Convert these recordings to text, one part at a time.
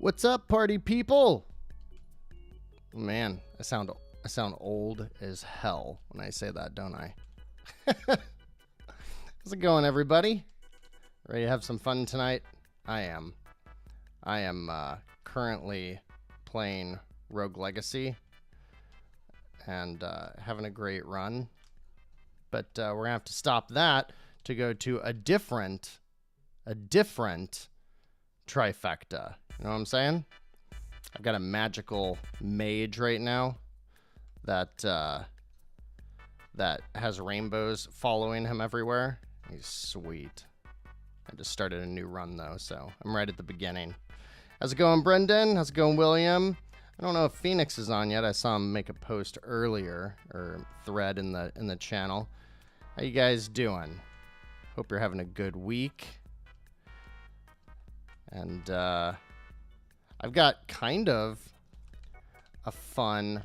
What's up, party people? Man, I sound old as hell when I say that, don't I? How's it going, everybody? Ready to have some fun tonight? I am currently playing Rogue Legacy and having a great run. But we're gonna have to stop that to go to a different trifecta. You know what I'm saying? I've got a magical mage right now that has rainbows following him everywhere. He's sweet. I just started a new run though, so I'm right at the beginning. How's it going, Brendan? How's it going, William? I don't know if Phoenix is on yet. I saw him make a post earlier, or thread in the channel. How you guys doing? Hope you're having a good week. And I've got kind of a fun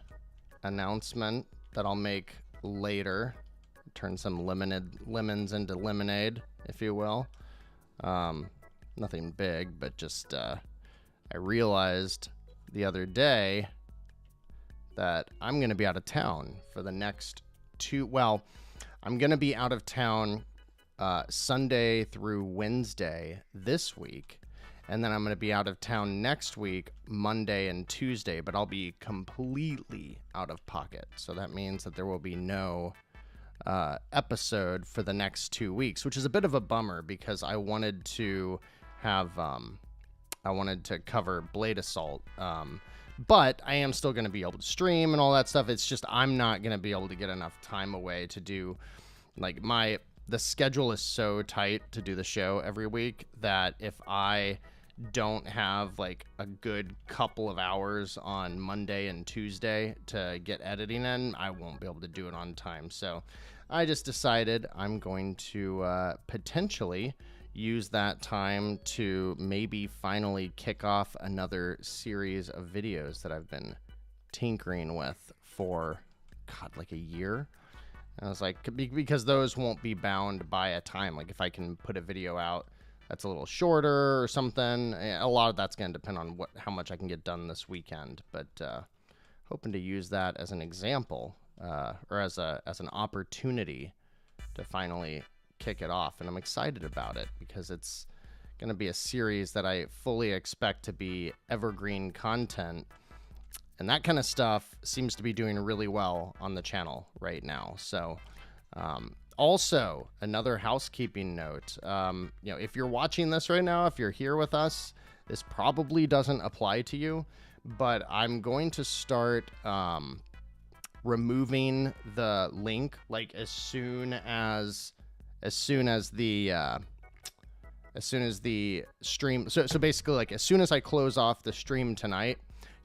announcement that I'll make later. Turn some lemons into lemonade, if you will. Nothing big, but just I realized the other day that I'm going to be out of town for the next I'm going to be out of town Sunday through Wednesday this week. And then I'm going to be out of town next week, Monday and Tuesday, but I'll be completely out of pocket. So that means that there will be no episode for the next 2 weeks, which is a bit of a bummer because I wanted to have, I wanted to cover Blade Assault. But I am still going to be able to stream and all that stuff. It's just I'm not going to be able to get enough time away to do, like, the schedule is so tight to do the show every week that if I don't have like a good couple of hours on Monday and Tuesday to get editing in, I won't be able to do it on time. So I just decided I'm going to potentially use that time to maybe finally kick off another series of videos that I've been tinkering with for, God, like a year. And I was like, because those won't be bound by a time. Like if I can put a video out that's a little shorter or something, a lot of that's going to depend on how much I can get done this weekend. But hoping to use that as an example or as an opportunity to finally kick it off. And I'm excited about it because it's going to be a series that I fully expect to be evergreen content. And that kind of stuff seems to be doing really well on the channel right now. So also another housekeeping note, if you're watching this right now, if you're here with us, this probably doesn't apply to you, but I'm going to start removing the link like as soon as the stream. So basically, like as soon as I close off the stream tonight,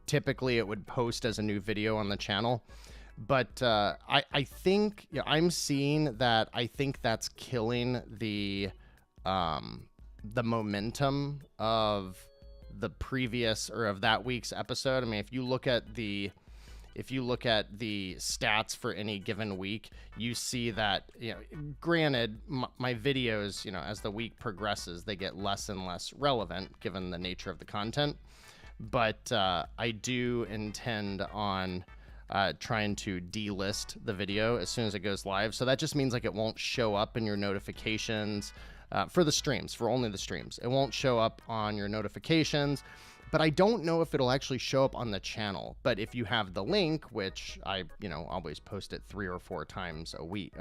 typically it would post as a new video on the channel. But I think I'm seeing that. I think that's killing the momentum of the previous or of that week's episode. I mean, if you look at the stats for any given week, you see that, granted, my videos, as the week progresses, they get less and less relevant given the nature of the content. But I do intend on trying to delist the video as soon as it goes live. So that just means like it won't show up in your notifications for the streams, for only the streams. It won't show up on your notifications, but I don't know if it'll actually show up on the channel. But if you have the link, which I, always post it 3 or 4 times a week,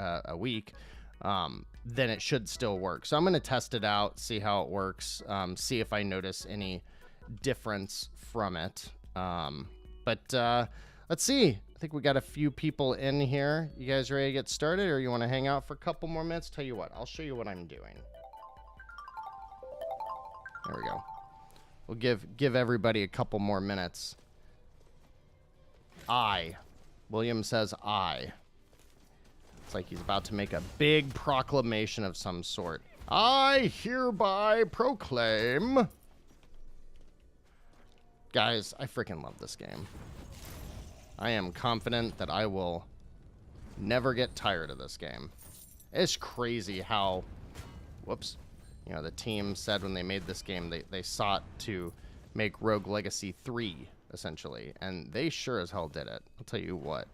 then it should still work. So I'm going to test it out, see how it works, see if I notice any difference from it. But let's see. I think we got a few people in here. You guys ready to get started, or you want to hang out for a couple more minutes? Tell you what, I'll show you what I'm doing. There we go. We'll give everybody a couple more minutes. William says I. It's like he's about to make a big proclamation of some sort. I hereby proclaim. Guys, I freaking love this game. I am confident that I will never get tired of this game. It's crazy how, the team said when they made this game, they sought to make Rogue Legacy 3, essentially. And they sure as hell did it. I'll tell you what.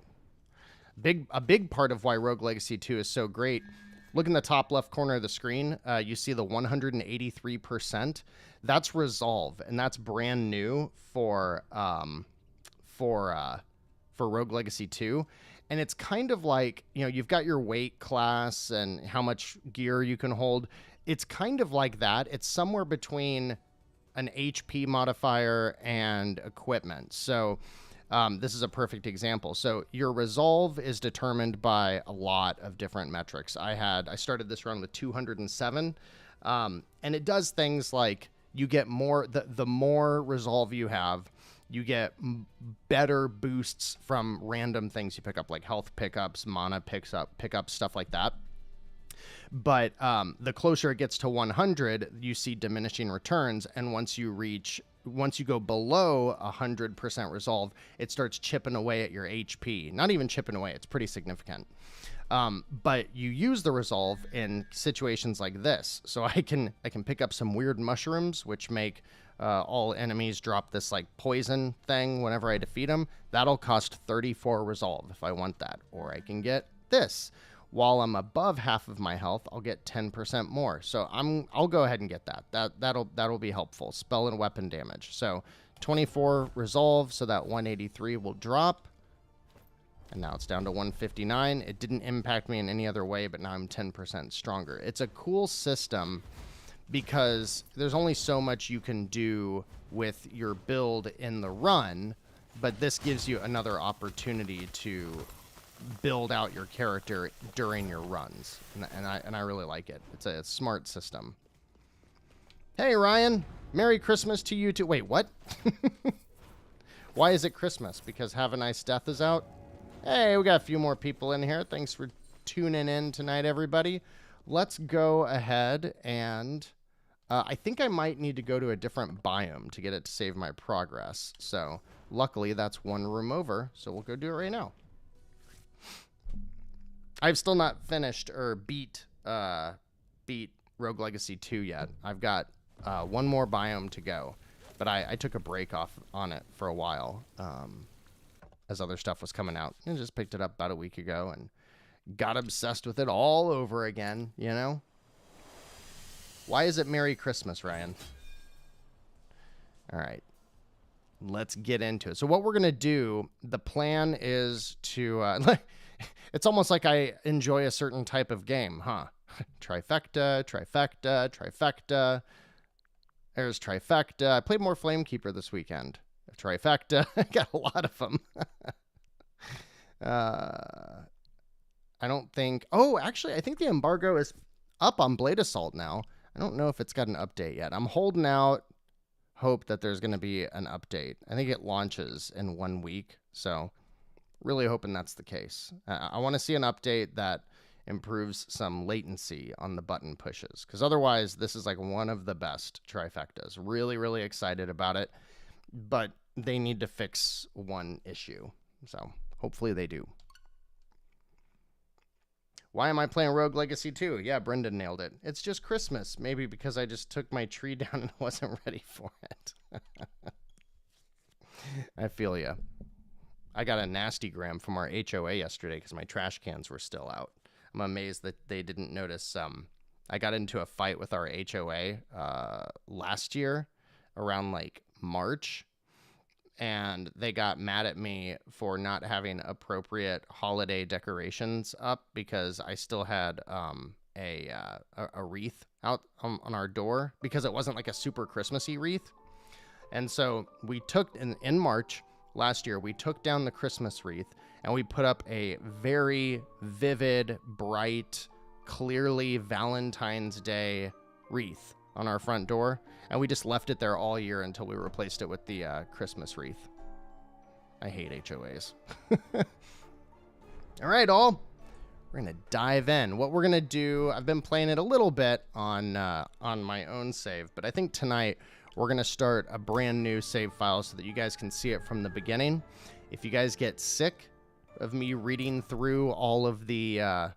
A big part of why Rogue Legacy 2 is so great, look in the top left corner of the screen, you see the 183%. That's Resolve, and that's brand new for Rogue Legacy 2. And it's kind of like, you know, you've got your weight class and how much gear you can hold. It's kind of like that. It's somewhere between an HP modifier and equipment. So this is a perfect example. So your resolve is determined by a lot of different metrics. I started this run with 207, and it does things like you get more, the more resolve you have, you get better boosts from random things you pick up, like health pickups, mana pickups, stuff like that. But the closer it gets to 100, you see diminishing returns. And once you go below 100% resolve, it starts chipping away at your HP. Not even chipping away, it's pretty significant. But you use the resolve in situations like this. So I can pick up some weird mushrooms, which make all enemies drop this like poison thing whenever I defeat them. That'll cost 34 resolve if I want that. Or I can get this. While I'm above half of my health, I'll get 10% more. So I'll go ahead and get that. That'll be helpful. Spell and weapon damage. So 24 resolve, so that 183 will drop. And now it's down to 159. It didn't impact me in any other way, but now I'm 10% stronger. It's a cool system because there's only so much you can do with your build in the run, but this gives you another opportunity to build out your character during your runs, and I really like it. It's a smart system. Hey Ryan, Merry Christmas to you too. Wait, what? Why is it Christmas? Because Have a Nice Death is out? Hey, we got a few more people in here. Thanks for tuning in tonight, everybody. Let's go ahead and I think I might need to go to a different biome to get it to save my progress. So luckily that's one room over, so we'll go do it right now. I've still not finished or beat Rogue Legacy 2 yet. I've got one more biome to go, but I took a break off on it for a while as other stuff was coming out. And just picked it up about a week ago and got obsessed with it all over again, you know? Why is it Merry Christmas, Ryan? All right. Let's get into it. So what we're going to do, the plan is to... It's almost like I enjoy a certain type of game, huh? Trifecta, trifecta, trifecta. There's trifecta. I played more Flamekeeper this weekend. Trifecta. I got a lot of them. I don't think... Oh, actually, I think the embargo is up on Blade Assault now. I don't know if it's got an update yet. I'm holding out hope that there's going to be an update. I think it launches in 1 week, so... Really hoping that's the case. I want to see an update that improves some latency on the button pushes, because otherwise this is like one of the best trifectas. Really, really excited about it, but they need to fix one issue. So hopefully they do. Why am I playing Rogue Legacy 2? Yeah, Brendan nailed it. It's just Christmas. Maybe because I just took my tree down and wasn't ready for it. I feel ya. I got a nasty gram from our HOA yesterday because my trash cans were still out. I'm amazed that they didn't notice. I got into a fight with our HOA last year around like March, and they got mad at me for not having appropriate holiday decorations up because I still had a wreath out on our door because it wasn't like a super Christmassy wreath. And so we took in March last year, we took down the Christmas wreath and we put up a very vivid, bright, clearly Valentine's Day wreath on our front door. And we just left it there all year until we replaced it with the Christmas wreath. I hate HOAs. All right, all. We're going to dive in. What we're going to do, I've been playing it a little bit on my own save, but I think tonight we're going to start a brand new save file so that you guys can see it from the beginning. If you guys get sick of me reading through all of the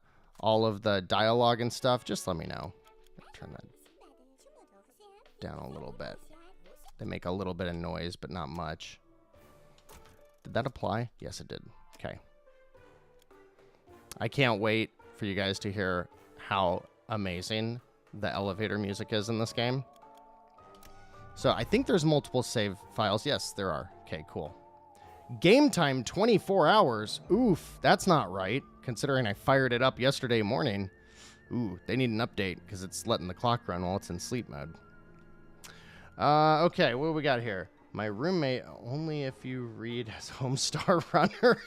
dialogue and stuff, just let me know. Turn that down a little bit. They make a little bit of noise, but not much. Did that apply? Yes, it did. Okay. I can't wait for you guys to hear how amazing the elevator music is in this game. So I think there's multiple save files. Yes, there are. Okay, cool. Game time 24 hours. Oof, that's not right, considering I fired it up yesterday morning. Ooh, they need an update because it's letting the clock run while it's in sleep mode. Okay, what do we got here? My roommate, only if you read as Homestar Runner.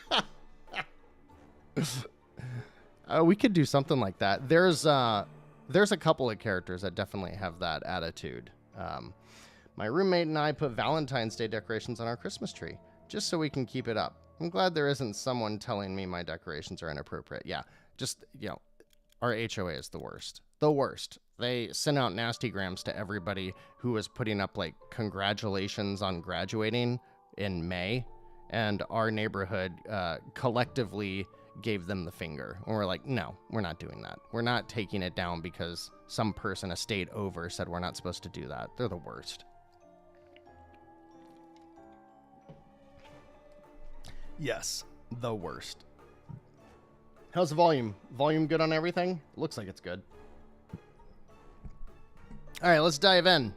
We could do something like that. There's a couple of characters that definitely have that attitude. My roommate and I put Valentine's Day decorations on our Christmas tree, just so we can keep it up. I'm glad there isn't someone telling me my decorations are inappropriate. Yeah, just, you know, our HOA is the worst. The worst. They sent out nasty grams to everybody who was putting up, like, congratulations on graduating in May, and our neighborhood collectively gave them the finger. And we're like, no, we're not doing that. We're not taking it down because some person a state over said we're not supposed to do that. They're the worst. Yes, the worst. How's the volume? Volume good on everything? Looks like it's good. All right, let's dive in.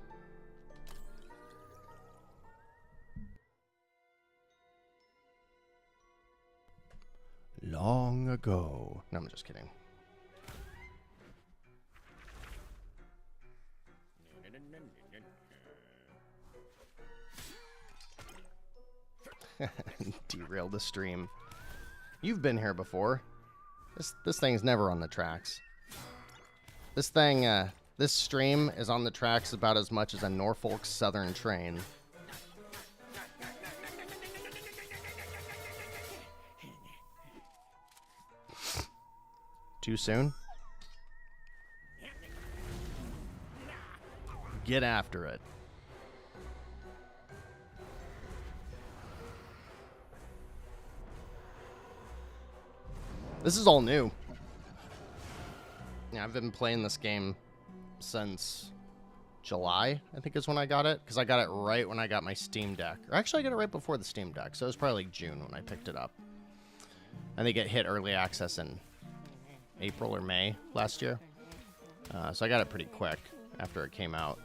Long ago. No, I'm just kidding. Derailed the stream. You've been here before. This thing's never on the tracks. This thing, this stream is on the tracks about as much as a Norfolk Southern train. Too soon? Get after it. This is all new. Yeah, I've been playing this game since July, I think is when I got it. Because I got it right when I got my Steam Deck. Or actually, I got it right before the Steam Deck. So it was probably like June when I picked it up. I think it hit early access in April or May last year. So I got it pretty quick after it came out.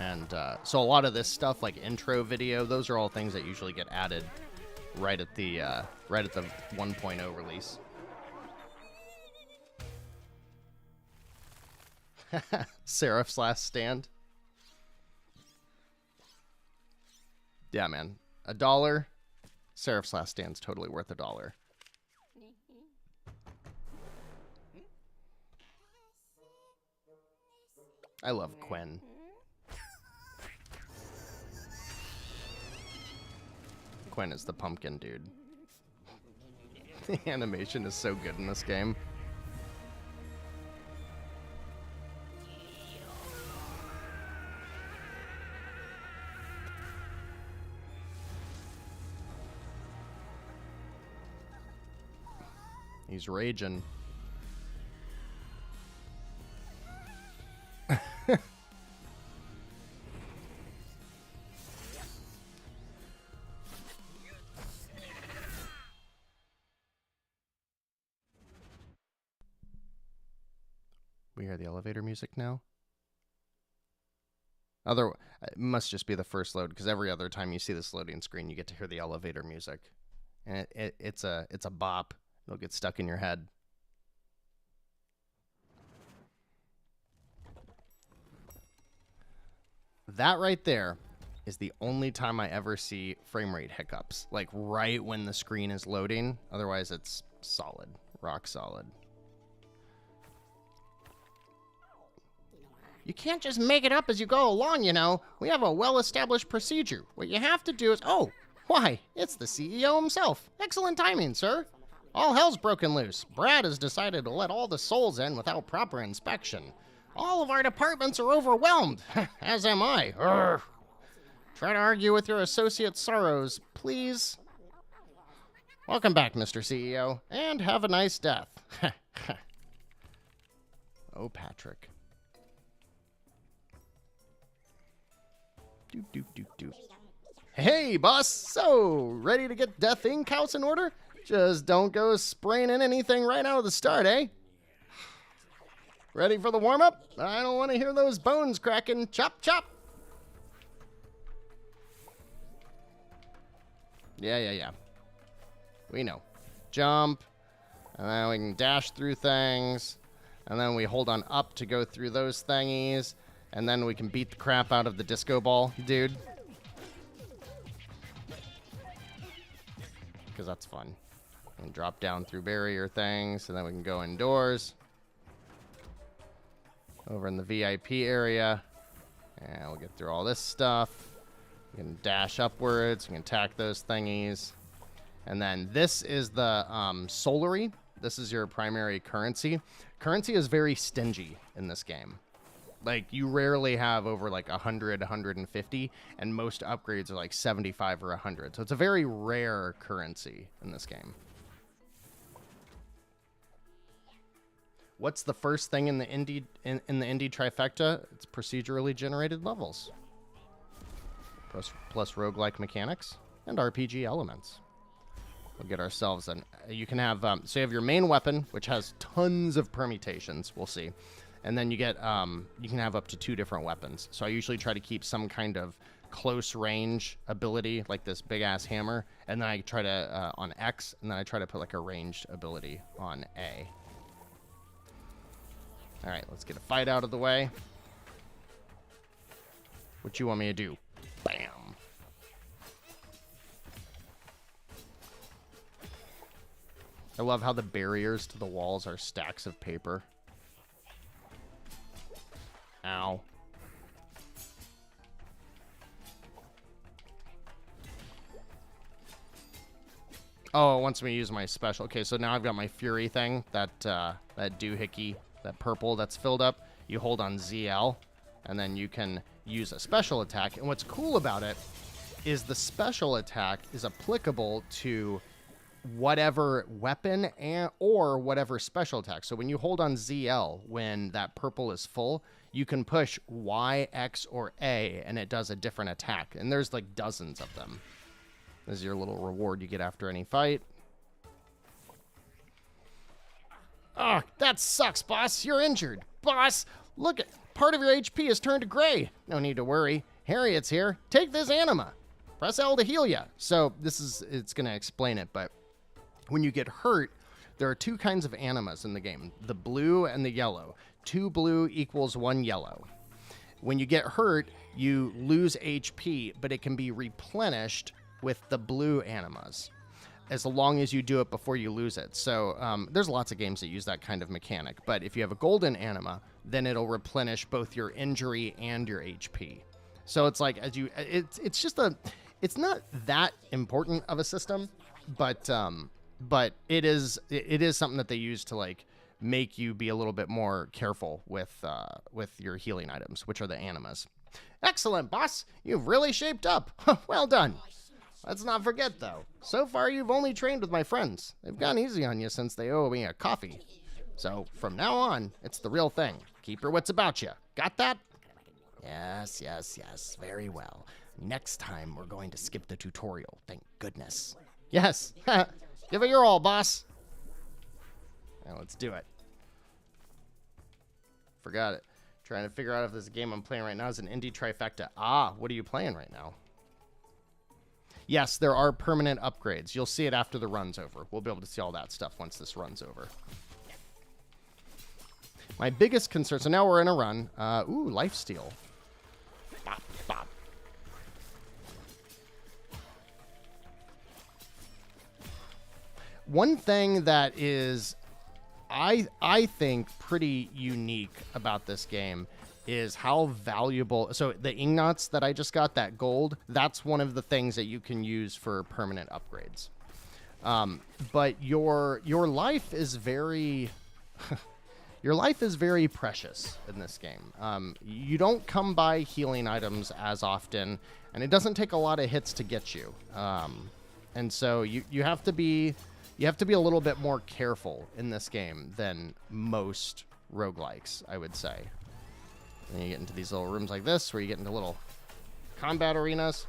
And so a lot of this stuff, like intro video, those are all things that usually get added right at the 1.0 release. Seraph's Last Stand. Yeah, man. $1. Seraph's Last Stand's totally worth $1. I love Quinn. Quinn is the pumpkin dude. The animation is so good in this game. He's raging. We hear the elevator music now. It must just be the first load, because every other time you see this loading screen, you get to hear the elevator music, and it's a bop. It'll get stuck in your head. That right there is the only time I ever see frame rate hiccups, like right when the screen is loading. Otherwise, it's solid, rock solid. You can't just make it up as you go along, you know. We have a well-established procedure. What you have to do is... Oh, why, it's the CEO himself. Excellent timing, sir. All hell's broken loose. Brad has decided to let all the souls in without proper inspection. All of our departments are overwhelmed, as am I. Urgh. Try to argue with your associate's sorrows, please. Welcome back, Mr. CEO, and have a nice death. Oh, Patrick. Hey, boss. So, ready to get Death Inc. house in order? Just don't go spraying in anything right out of the start, eh? Ready for the warm-up? I don't want to hear those bones cracking. Chop, chop. Yeah. We know. Jump. And then we can dash through things. And then we hold on up to go through those thingies. And then we can beat the crap out of the disco ball, dude. Because that's fun. We can drop down through barrier things. And then we can go indoors. Over in the VIP area. And we'll get through all this stuff. We can dash upwards. We can attack those thingies. And then this is the Solary. This is your primary currency. Currency is very stingy in this game. Like, you rarely have over like 100, 150, and most upgrades are like 75 or 100. So it's a very rare currency in this game. What's the first thing in the indie in the indie trifecta? It's procedurally generated levels. Plus roguelike mechanics and RPG elements. We'll get ourselves an... You can have... so you have your main weapon, which has tons of permutations. We'll see. And then you get... you can have up to 2 different weapons. So I usually try to keep some kind of close range ability, like this big-ass hammer. And then I try to... on X, and then I try to put like a ranged ability on A. Alright, let's get a fight out of the way. What you want me to do? Bam! I love how the barriers to the walls are stacks of paper. Ow. Oh, it wants me to use my special. Okay, so now I've got my Fury thing, that doohickey, that purple that's filled up. You hold on ZL, and then you can use a special attack. And what's cool about it is the special attack is applicable to whatever weapon or whatever special attack. So when you hold on ZL, when that purple is full, you can push Y, X, or A, and it does a different attack. And there's like dozens of them. This is your little reward you get after any fight. Oh, that sucks, boss. You're injured. Boss, look, part of your HP has turned to gray. No need to worry. Harriet's here. Take this anima. Press L to heal ya. So it's going to explain it, but when you get hurt, there are 2 kinds of animas in the game, the blue and the yellow. 2 blue equals 1 yellow. When you get hurt, you lose HP, but it can be replenished with the blue animas, as long as you do it before you lose it. So there's lots of games that use that kind of mechanic, but if you have a golden anima, then it'll replenish both your injury and your HP. So it's like, it's just it's not that important of a system, but it is something that they use to like make you be a little bit more careful with your healing items, which are the animas. Excellent, boss. You've really shaped up. Well done. Let's not forget, though, so far you've only trained with my friends. They've gone easy on you since they owe me a coffee. So from now on, it's the real thing. Keep your wits about you. Got that? Yes. Very well. Next time, we're going to skip the tutorial. Thank goodness. Yes. Give it your all, boss. Now let's do it. Forgot it. Trying to figure out if this game I'm playing right now is an indie trifecta. Ah, what are you playing right now? Yes, there are permanent upgrades. You'll see it after the run's over. We'll be able to see all that stuff once this run's over. My biggest concern... So now we're in a run. Ooh, lifesteal. Bop, bop. One thing that is, I think, pretty unique about this game is how valuable... So the ingots that I just got, that gold, that's one of the things that you can use for permanent upgrades. But your life is very... your life is very precious in this game. You don't come by healing items as often, and it doesn't take a lot of hits to get you. And so you have to be a little bit more careful in this game than most roguelikes, I would say. And you get into these little rooms like this, where you get into little combat arenas.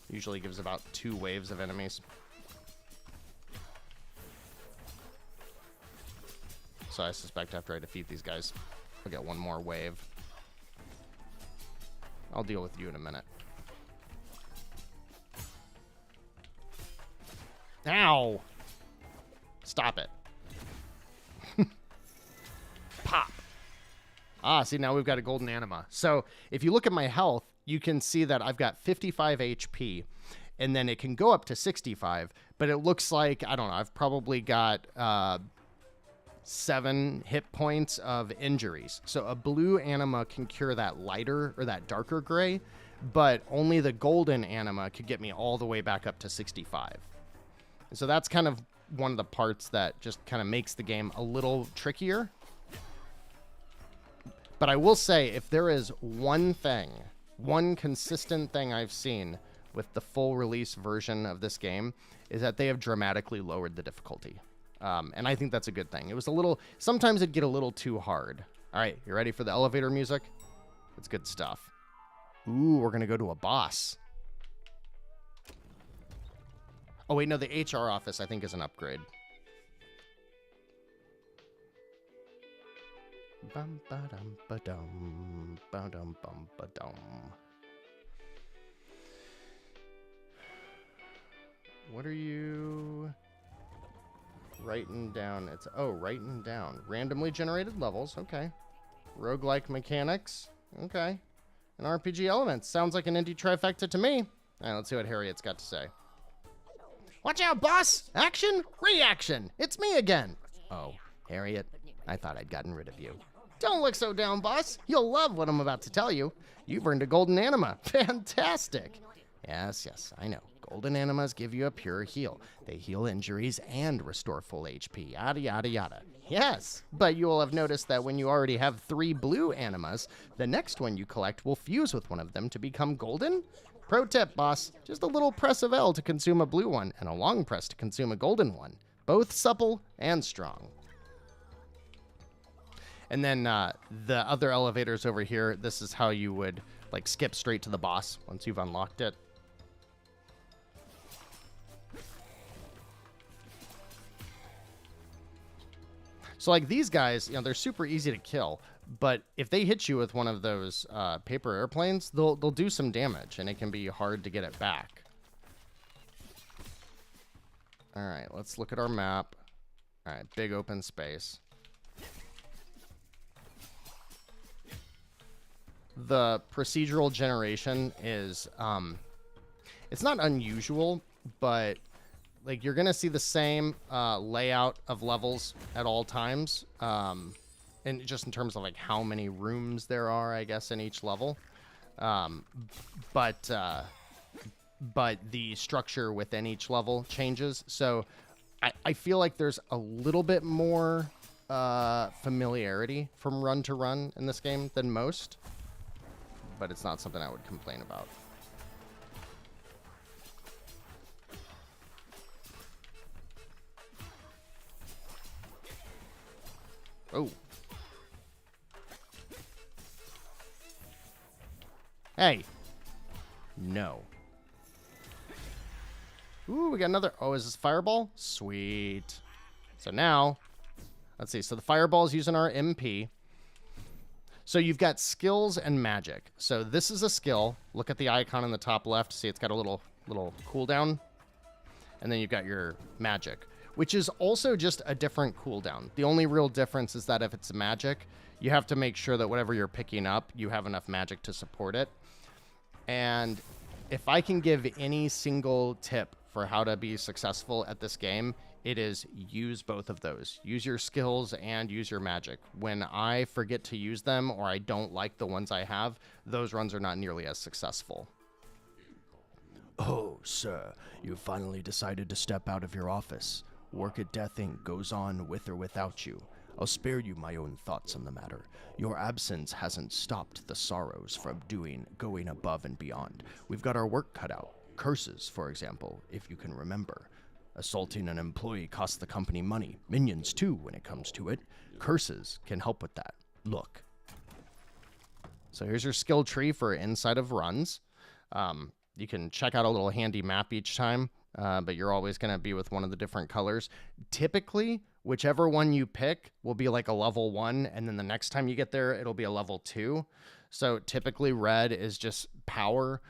Usually gives about 2 waves of enemies. So I suspect after I defeat these guys, I'll get 1 more wave. I'll deal with you in a minute. Ow! Stop it. Pop. Ah, see, now we've got a golden anima. So if you look at my health, you can see that I've got 55 HP, and then it can go up to 65, but it looks like, I don't know, I've probably got 7 hit points of injuries. So a blue anima can cure that lighter or that darker gray, but only the golden anima could get me all the way back up to 65. So that's kind of one of the parts that just kind of makes the game a little trickier. But I will say, if there is one consistent thing I've seen with the full release version of this game, is that they have dramatically lowered the difficulty. And I think that's a good thing. It was a little, sometimes it'd get a little too hard. All right, you ready for the elevator music? It's good stuff. Ooh, we're going to go to a boss. Oh, wait, no, the HR office, I think, is an upgrade. Bum ba dum ba dum ba dum bum ba dum. What are you writing down? It's writing down randomly generated levels. Okay. Roguelike mechanics. Okay. And RPG elements. Sounds like an indie trifecta to me. All right, let's see what Harriet's got to say. Watch out, boss! Action, reaction! It's me again! Oh, Harriet, I thought I'd gotten rid of you. Don't look so down, boss. You'll love what I'm about to tell you. You've earned a golden anima. Fantastic! Yes, I know. Golden animas give you a pure heal. They heal injuries and restore full HP, yada yada yada. Yes, but you will have noticed that when you already have 3 blue animas, the next one you collect will fuse with one of them to become golden? Pro tip, boss. Just a little press of L to consume a blue one, and a long press to consume a golden one. Both supple and strong. And then the other elevators over here, this is how you would like skip straight to the boss once you've unlocked it. So like these guys, you know, they're super easy to kill, but if they hit you with one of those paper airplanes, they'll do some damage, and it can be hard to get it back. All right, let's look at our map. All right, big open space. The procedural generation is, it's not unusual, but like you're gonna see the same layout of levels at all times, and just in terms of like how many rooms there are, I guess, in each level. But the structure within each level changes. So I feel like there's a little bit more familiarity from run to run in this game than most, but it's not something I would complain about. Oh. Hey. No. Ooh, we got another. Oh, is this fireball? Sweet. So now, let's see. So the fireball is using our MP. So you've got skills and magic. So this is a skill. Look at the icon in the top left. See, it's got a little cooldown. And then you've got your magic, which is also just a different cooldown. The only real difference is that if it's magic, you have to make sure that whatever you're picking up, you have enough magic to support it. And if I can give any single tip for how to be successful at this game, it is use both of those. Use your skills and use your magic. When I forget to use them or I don't like the ones I have, those runs are not nearly as successful. Oh, sir, you finally decided to step out of your office. Work at Death Inc. goes on with or without you. I'll spare you my own thoughts on the matter. Your absence hasn't stopped the sorrows from going above and beyond. We've got our work cut out. Curses, for example, if you can remember. Assaulting an employee costs the company money. Minions, too, when it comes to it. Curses can help with that. Look. So here's your skill tree for inside of runs. You can check out a little handy map each time, but you're always going to be with one of the different colors. Typically, whichever one you pick will be like a level 1, and then the next time you get there, it'll be a level 2. So typically red is just power,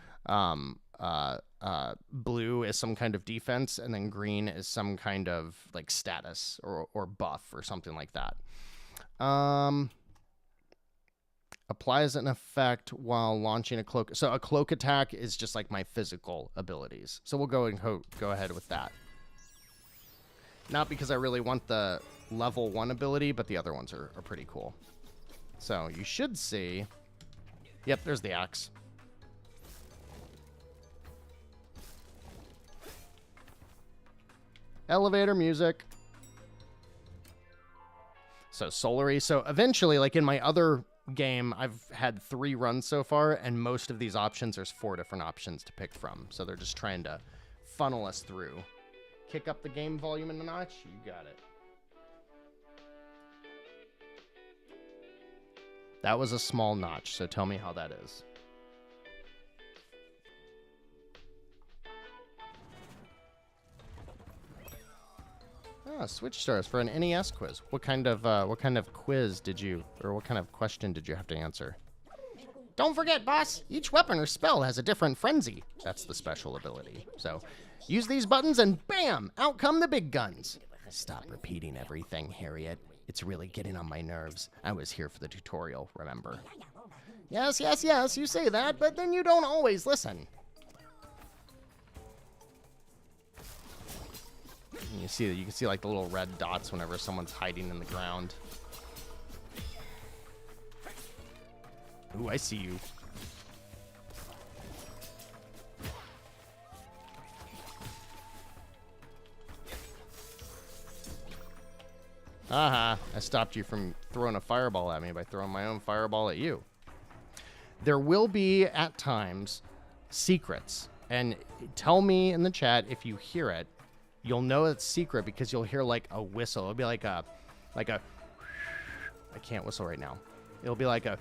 blue is some kind of defense, and then green is some kind of like status or buff or something like that. Applies an effect while launching a cloak. So a cloak attack is just like my physical abilities. So we'll go ahead with that. Not because I really want the level 1 ability, but the other ones are pretty cool. So you should see... Yep, there's the axe. Elevator music. So Solary. So eventually, like in my other game, I've had 3 runs so far, and most of these options, there's 4 different options to pick from. So they're just trying to funnel us through. Kick up the game volume in a notch. You got it. That was a small notch, so tell me how that is. Ah, Switch Stars for an NES quiz. What kind of quiz did you, or what kind of question did you have to answer? Don't forget, boss, each weapon or spell has a different frenzy. That's the special ability. So, use these buttons and bam, out come the big guns. Stop repeating everything, Harriet. It's really getting on my nerves. I was here for the tutorial, remember? Yes, yes, yes, you say that, but then you don't always listen. And you can see like the little red dots whenever someone's hiding in the ground. Ooh, I see you. Aha, I stopped you from throwing a fireball at me by throwing my own fireball at you. There will be, at times, secrets. And tell me in the chat if you hear it. You'll know it's secret because you'll hear like a whistle. It'll be like a, I can't whistle right now. It'll be like a,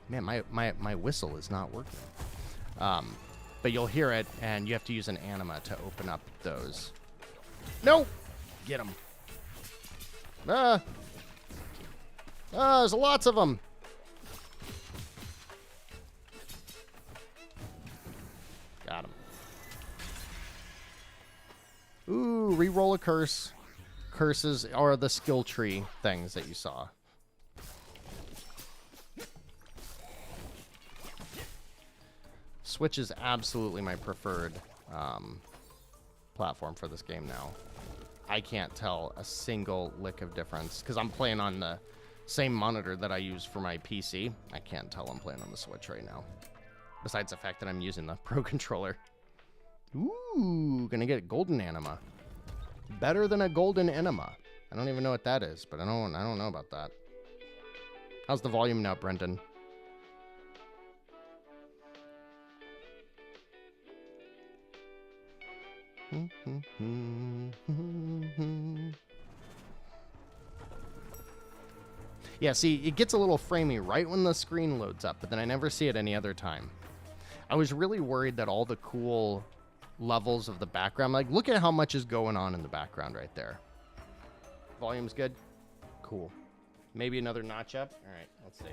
man, my whistle is not working. But you'll hear it, and you have to use an anima to open up those. No! Get them. There's lots of them. Got him. Ooh, re-roll a curse. Curses are the skill tree things that you saw. Switch is absolutely my preferred platform for this game now. I can't tell a single lick of difference because I'm playing on the same monitor that I use for my PC. I can't tell I'm playing on the Switch right now. Besides the fact that I'm using the Pro Controller. Ooh, gonna get a golden anima. Better than a golden enema. I don't even know what that is, but I don't know about that. How's the volume now, Brendan? Yeah, see, it gets a little framey right when the screen loads up, but then I never see it any other time. I was really worried that all the cool levels of the background, like, look at how much is going on in the background right there. Volume's good? Cool. Maybe another notch up? All right, let's see.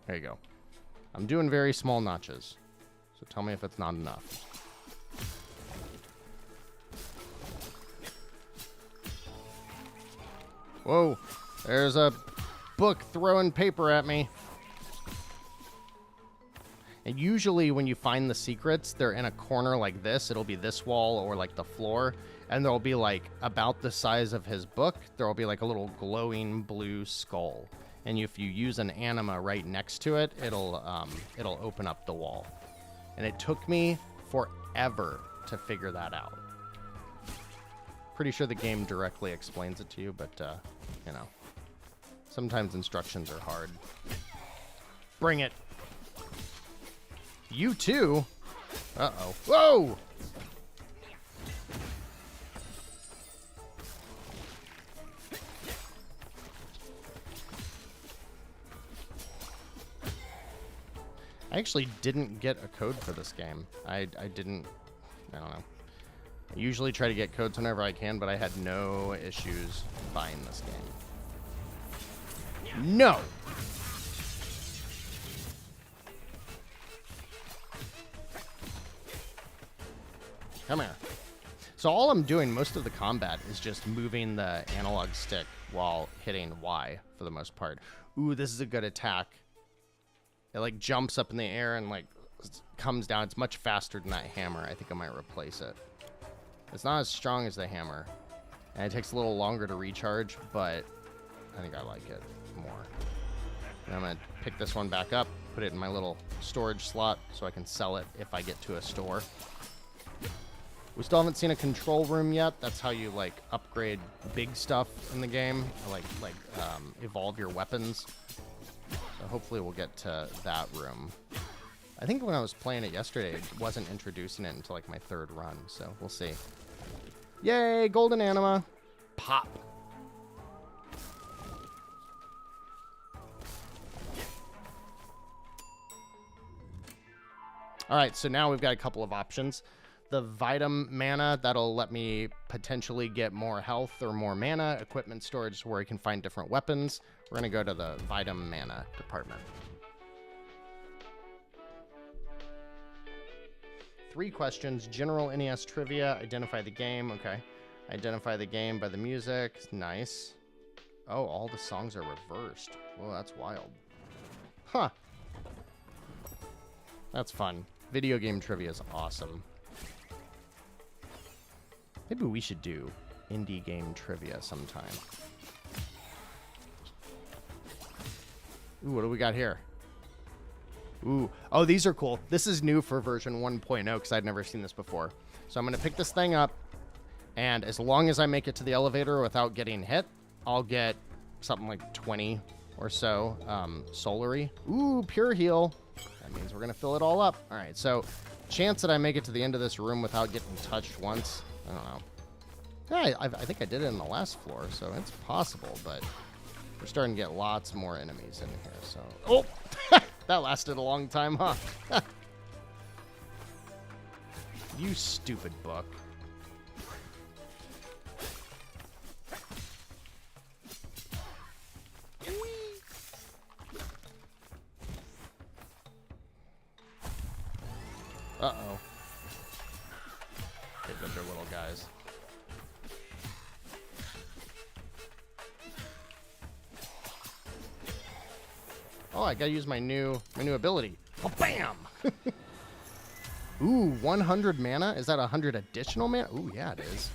There you go. I'm doing very small notches, so tell me if it's not enough. Whoa, there's a book throwing paper at me. And usually when you find the secrets, they're in a corner like this. It'll be this wall or like the floor. And there'll be like about the size of his book. There'll be like a little glowing blue skull. And if you use an anima right next to it, it'll open up the wall. And it took me forever to figure that out. Pretty sure the game directly explains it to you, but, you know, sometimes instructions are hard. Bring it. You too? Uh-oh. Whoa! I actually didn't get a code for this game. I don't know. I usually try to get codes whenever I can, but I had no issues buying this game. No! Come here. So all I'm doing most of the combat is just moving the analog stick while hitting Y for the most part. Ooh, this is a good attack. It like jumps up in the air and like comes down. It's much faster than that hammer. I think I might replace it. It's not as strong as the hammer. And it takes a little longer to recharge, but I think I like it more. And I'm going to pick this one back up, put it in my little storage slot so I can sell it if I get to a store. We still haven't seen a control room yet. That's how you like upgrade big stuff in the game, like evolve your weapons. So hopefully we'll get to that room. I think when I was playing it yesterday, it wasn't introducing it until like my third run, so we'll see. Yay, golden anima. Pop. All right, so now we've got a couple of options. The Vitam mana, that'll let me potentially get more health or more mana. Equipment storage where I can find different weapons. We're going to go to the Vitam mana department. 3 questions. General NES trivia. Identify the game. Okay. Identify the game by the music. Nice. Oh, all the songs are reversed. Whoa, that's wild. Huh. That's fun. Video game trivia is awesome. Maybe we should do indie game trivia sometime. Ooh, what do we got here? Ooh. Oh, these are cool. This is new for version 1.0 because I'd never seen this before. So I'm going to pick this thing up, and as long as I make it to the elevator without getting hit, I'll get something like 20 or so Solary. Ooh, pure heal. That means we're going to fill it all up. All right, so chance that I make it to the end of this room without getting touched once. I don't know. Yeah, I think I did it in the last floor, so it's possible, but we're starting to get lots more enemies in here, so... Oh! That lasted a long time, huh? You stupid book. Uh-oh. Hit with their little guys. Oh, I gotta use my new ability. Oh, bam! Ooh, 100 mana? Is that 100 additional mana? Ooh, yeah, it is.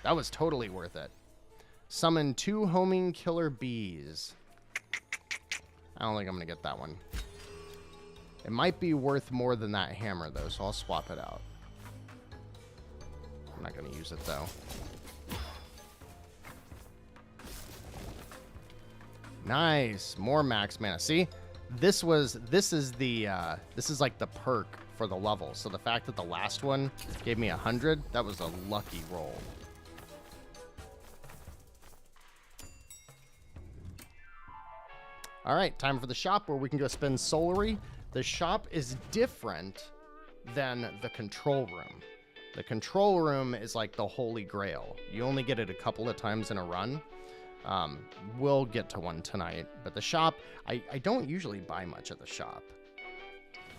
That was totally worth it. Summon 2 homing killer bees. I don't think I'm gonna get that one. It might be worth more than that hammer, though, so I'll swap it out. I'm not gonna use it, though. Nice, more max mana. See, this is like the perk for the level. So the fact that the last one gave me 100, that was a lucky roll. All right, time for the shop where we can go spend Solary. The shop is different than the control room. The control room is like the holy grail. You only get it a couple of times in a run. We'll get to one tonight, but the shop, I don't usually buy much at the shop.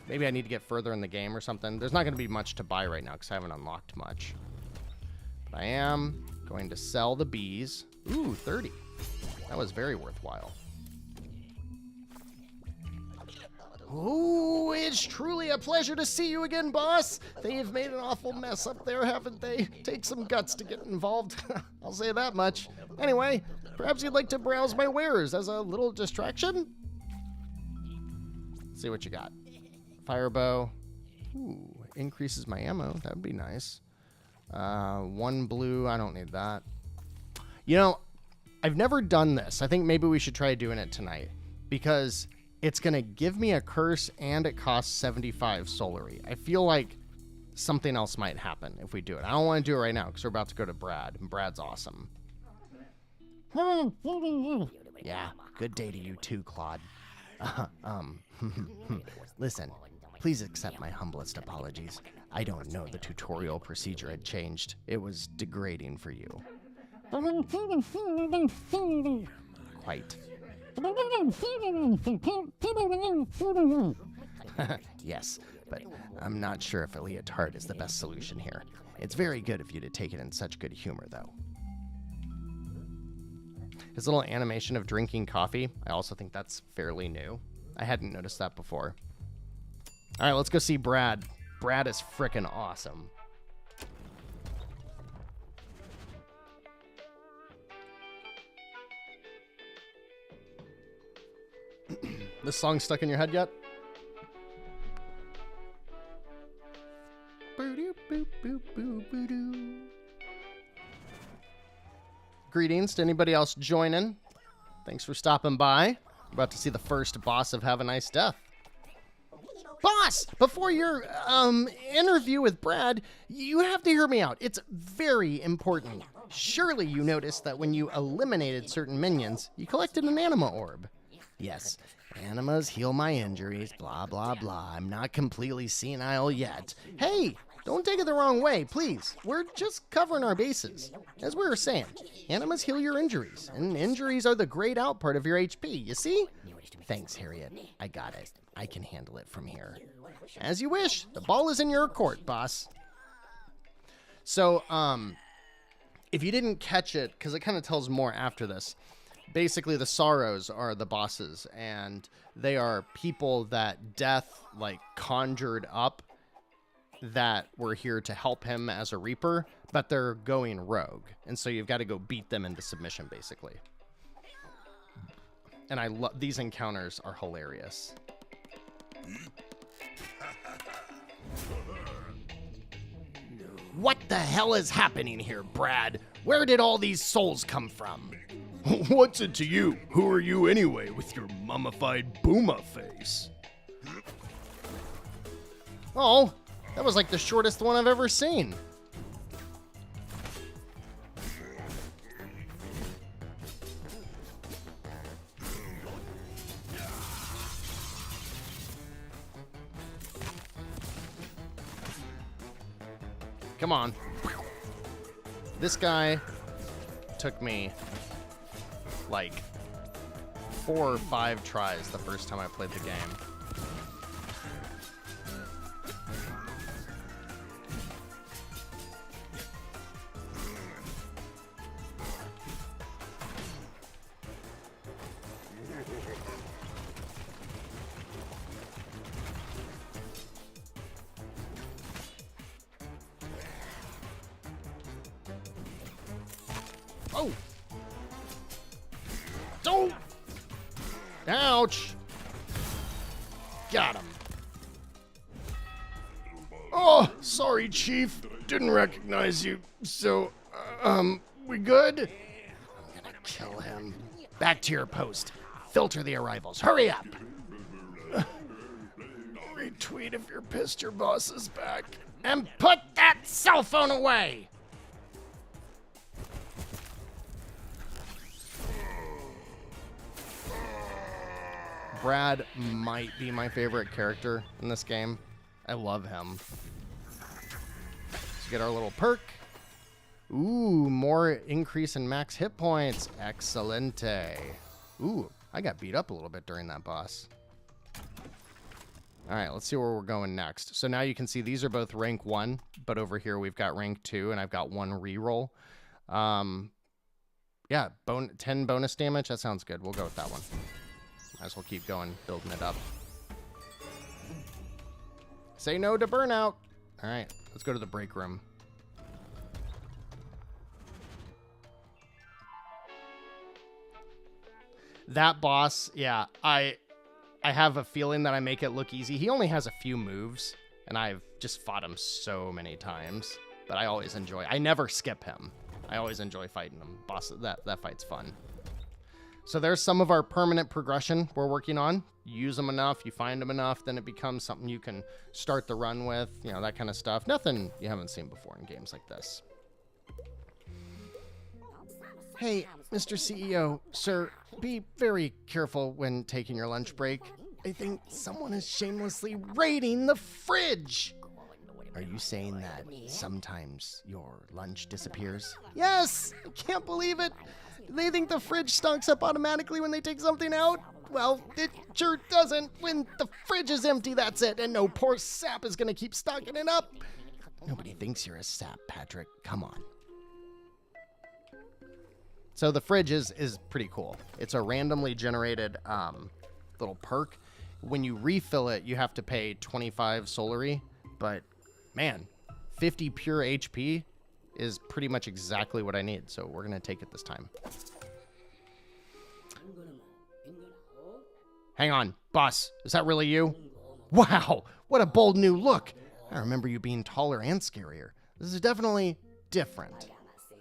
Maybe I need to get further in the game or something. There's not going to be much to buy right now because I haven't unlocked much. But I am going to sell the bees. Ooh, 30. That was very worthwhile. Ooh, it's truly a pleasure to see you again, boss. They've made an awful mess up there, haven't they? Take some guts to get involved. I'll say that much. Anyway, perhaps you'd like to browse my wares as a little distraction? Let's see what you got. Fire bow. Ooh, increases my ammo. That would be nice. 1 blue. I don't need that. You know, I've never done this. I think maybe we should try doing it tonight because it's going to give me a curse and it costs 75 Solary. I feel like something else might happen if we do it. I don't want to do it right now because we're about to go to Brad, and Brad's awesome. Yeah, good day to you too, Claude. Listen, please accept my humblest apologies. I don't know the tutorial procedure had changed. It was degrading for you. Quite. Yes, but I'm not sure if a leotard is the best solution here. It's very good of you to take it in such good humor, though. His little animation of drinking coffee, I also think that's fairly new. I hadn't noticed that before. All right, let's go see Brad. Brad is frickin' awesome. This song stuck in your head yet? Greetings to anybody else joining. Thanks for stopping by. We're about to see the first boss of Have a Nice Death. Boss, before your interview with Brad, you have to hear me out. It's very important. Surely you noticed that when you eliminated certain minions, you collected an anima orb. Yes, animas heal my injuries, blah, blah, blah. I'm not completely senile yet. Hey, don't take it the wrong way, please. We're just covering our bases. As we were saying, animas heal your injuries, and injuries are the grayed out part of your HP, you see? Thanks, Harriet. I got it. I can handle it from here. As you wish. The ball is in your court, boss. So, if you didn't catch it, because it kind of tells more after this, basically the Sorrows are the bosses, and they are people that Death, like, conjured up that were here to help him as a Reaper, but they're going rogue. And so you've got to go beat them into submission, basically. And I love these encounters are hilarious. What the hell is happening here, Brad? Where did all these souls come from? What's it to you? Who are you anyway with your mummified booma face? Oh, that was like the shortest one I've ever seen. Come on. This guy took me like 4 or 5 tries the first time I played the game. Oh! Don't! Ouch! Got him. Oh, sorry, Chief. Didn't recognize you. So, we good? I'm gonna kill him. Back to your post. Filter the arrivals. Hurry up! Retweet if you're pissed your boss is back. And put that cell phone away! Brad might be my favorite character in this game. I love him. Let's get our little perk. Ooh, more increase in max hit points. Excelente. Ooh, I got beat up a little bit during that boss. All right, let's see where we're going next. So now you can see these are both rank 1, but over here we've got rank 2, and I've got 1 reroll. Yeah, 10 bonus damage. That sounds good. We'll go with that one. Might as well keep going, building it up. Say no to burnout. All right, let's go to the break room. That boss, yeah, I have a feeling that I make it look easy. He only has a few moves, and I've just fought him so many times. But I always enjoy. I never skip him. I always enjoy fighting him. Boss, that fight's fun. So there's some of our permanent progression we're working on. You use them enough, you find them enough, then it becomes something you can start the run with, you know, that kind of stuff. Nothing you haven't seen before in games like this. Hey, Mr. CEO, sir, be very careful when taking your lunch break. I think someone is shamelessly raiding the fridge. Are you saying that sometimes your lunch disappears? Yes! I can't believe it. Do they think the fridge stocks up automatically when they take something out? Well, it sure doesn't. When the fridge is empty, that's it, and no poor sap is gonna keep stocking it up. Nobody thinks you're a sap, Patrick. Come on. So the fridge is pretty cool. It's a randomly generated little perk. When you refill it, you have to pay 25 solary, but man, 50 pure HP is pretty much exactly what I need, so we're gonna take it this time. Hang on, boss, is that really you? Wow, what a bold new look. I remember you being taller and scarier. This is definitely different.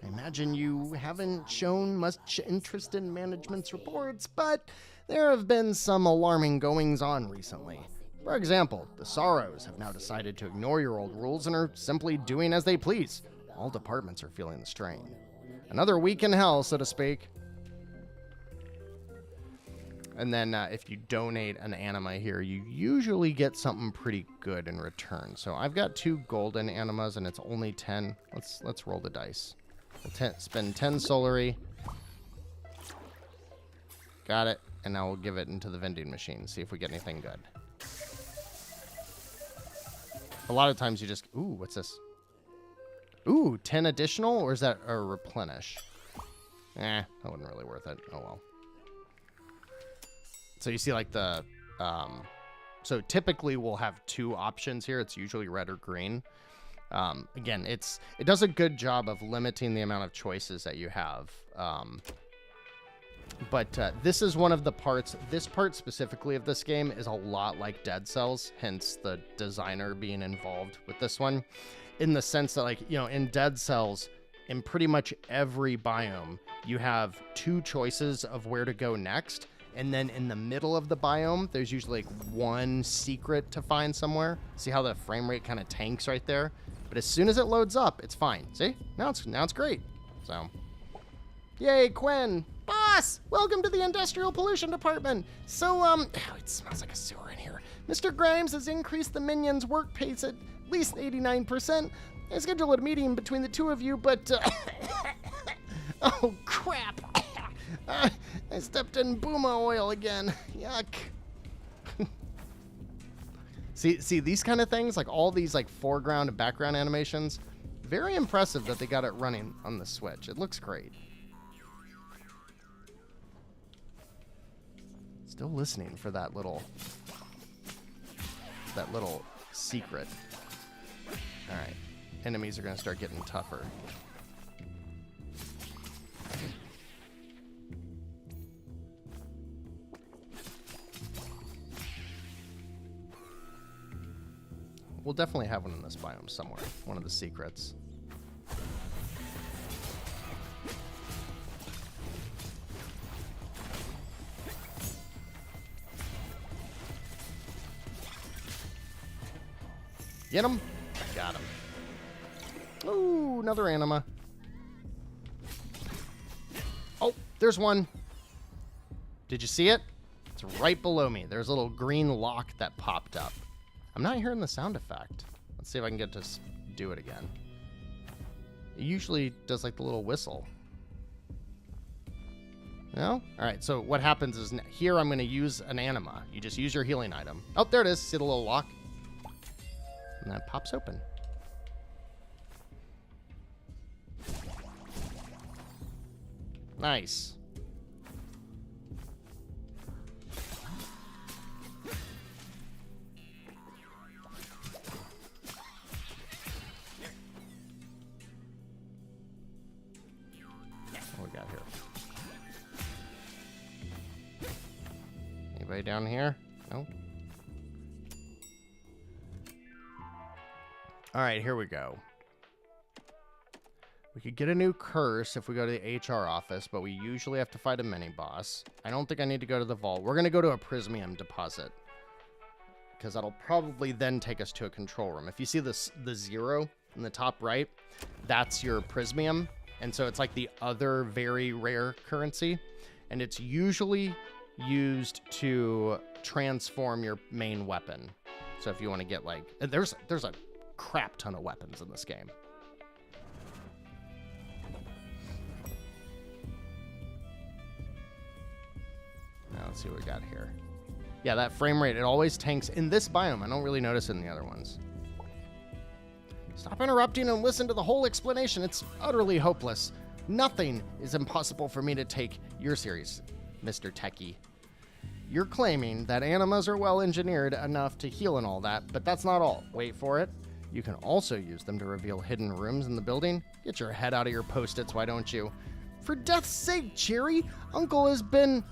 I imagine you haven't shown much interest in management's reports, but there have been some alarming goings-on recently. For example, the Sorrows have now decided to ignore your old rules and are simply doing as they please. All departments are feeling the strain. Another week in hell, so to speak. And then if you donate an anima here, you usually get something pretty good in return. So I've got 2 golden animas and it's only 10. Let's roll the dice. We'll spend 10 solary. Got it. And now we'll give it into the vending machine. See if we get anything good. A lot of times you just... Ooh, what's this? Ooh, 10 additional? Or is that a replenish? That wasn't really worth it. Oh, well. So you see like the... so typically we'll have 2 options here. It's usually red or green. Again, it does a good job of limiting the amount of choices that you have. But this is one of the parts, this part specifically of this game is a lot like Dead Cells, hence the designer being involved with this one, in the sense that, like, you know, in Dead Cells, in pretty much every biome, you have 2 choices of where to go next, and then in the middle of the biome, there's usually like 1 secret to find somewhere. See how the frame rate kind of tanks right there? But as soon as it loads up, it's fine. See? Now it's great. So, yay, Quinn! Boss! Welcome to the Industrial Pollution Department! So, it smells like a sewer in here. Mr. Grimes has increased the minions' work pace at least 89%. I scheduled a meeting between the 2 of you, but, oh, crap! I stepped in Booma oil again. Yuck. See, these kind of things, like all these like foreground and background animations, very impressive that they got it running on the Switch. It looks great. Still listening for that little secret. All right, enemies are gonna start getting tougher. We'll definitely have one in this biome somewhere. One of the secrets. Get him? Got him. Ooh, another anima. Oh, there's one. Did you see it? It's right below me. There's a little green lock that popped up. I'm not hearing the sound effect. Let's see if I can get to do it again. It usually does like the little whistle. No? All right, so what happens is here I'm going to use an anima. You just use your healing item. Oh, there it is. See the little lock? And that pops open. Nice. What we got here? Anybody down here? No? All right, here we go. We could get a new curse if we go to the HR office, but we usually have to fight a mini-boss. I don't think I need to go to the vault. We're going to go to a prismium deposit, because that'll probably then take us to a control room. If you see the 0 in the top right, that's your prismium. And so it's like the other very rare currency. And it's usually used to transform your main weapon. So if you want to get like... There's a crap ton of weapons in this game. Now let's see what we got here. Yeah, that frame rate, it always tanks in this biome. I don't really notice it in the other ones. Stop interrupting and listen to the whole explanation. It's utterly hopeless. Nothing is impossible for me to take your series, Mr. Techie. You're claiming that animas are well engineered enough to heal and all that, but that's not all. Wait for it. You can also use them to reveal hidden rooms in the building. Get your head out of your post-its, why don't you? For death's sake, Cherry! Uncle has been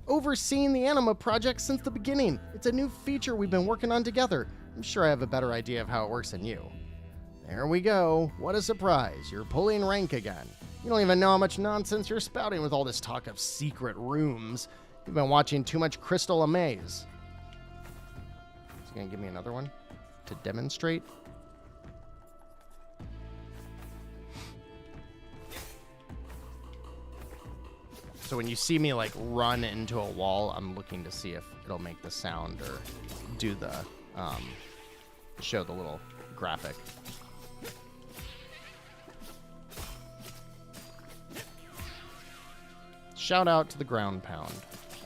overseeing the anima project since the beginning. It's a new feature we've been working on together. I'm sure I have a better idea of how it works than you. There we go. What a surprise. You're pulling rank again. You don't even know how much nonsense you're spouting with all this talk of secret rooms. You've been watching too much Crystal Amaze. Is he gonna give me another one to demonstrate? So when you see me like run into a wall, I'm looking to see if it'll make the sound or do the show the little graphic. Shout out to the ground pound.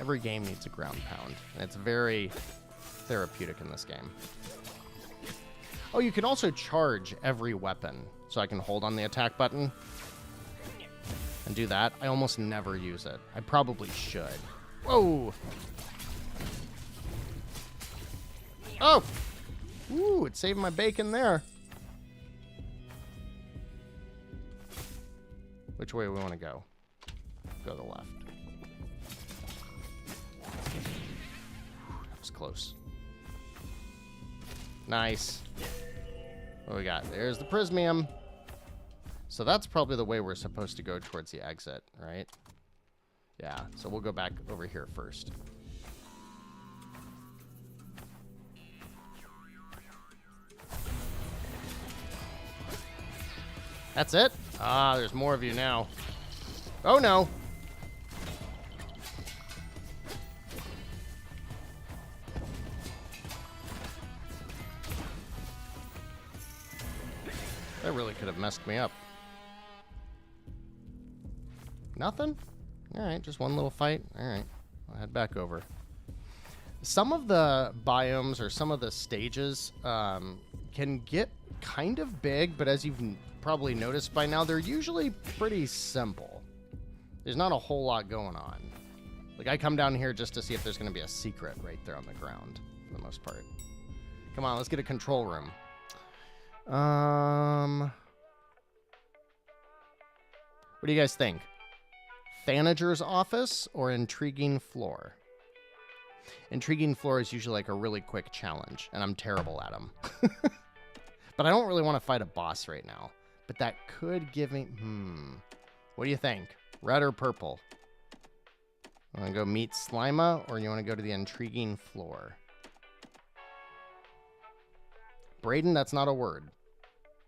Every game needs a ground pound, and it's very therapeutic in this game. Oh, you can also charge every weapon, so I can hold on the attack button and do that. I almost never use it. I probably should. Whoa! Oh! Ooh, it saved my bacon there. Which way do we want to go? Go to the left. That was close. Nice. What do we got? There's the Prismium. So that's probably the way we're supposed to go towards the exit, right? Yeah, so we'll go back over here first. That's it? Ah, there's more of you now. Oh no! That really could have messed me up. Nothing? Alright, just one little fight. Alright, I'll head back over. Some of the biomes or some of the stages can get kind of big, but as you've probably noticed by now, they're usually pretty simple. There's not a whole lot going on. Like, I come down here just to see if there's going to be a secret right there on the ground, for the most part. Come on, let's get a control room. What do you guys think? Thanager's office or Intriguing Floor? Intriguing Floor is usually like a really quick challenge, and I'm terrible at them. But I don't really want to fight a boss right now. But that could give me... What do you think? Red or purple? Want to go meet Slima, or you want to go to the Intriguing Floor? Braden, that's not a word.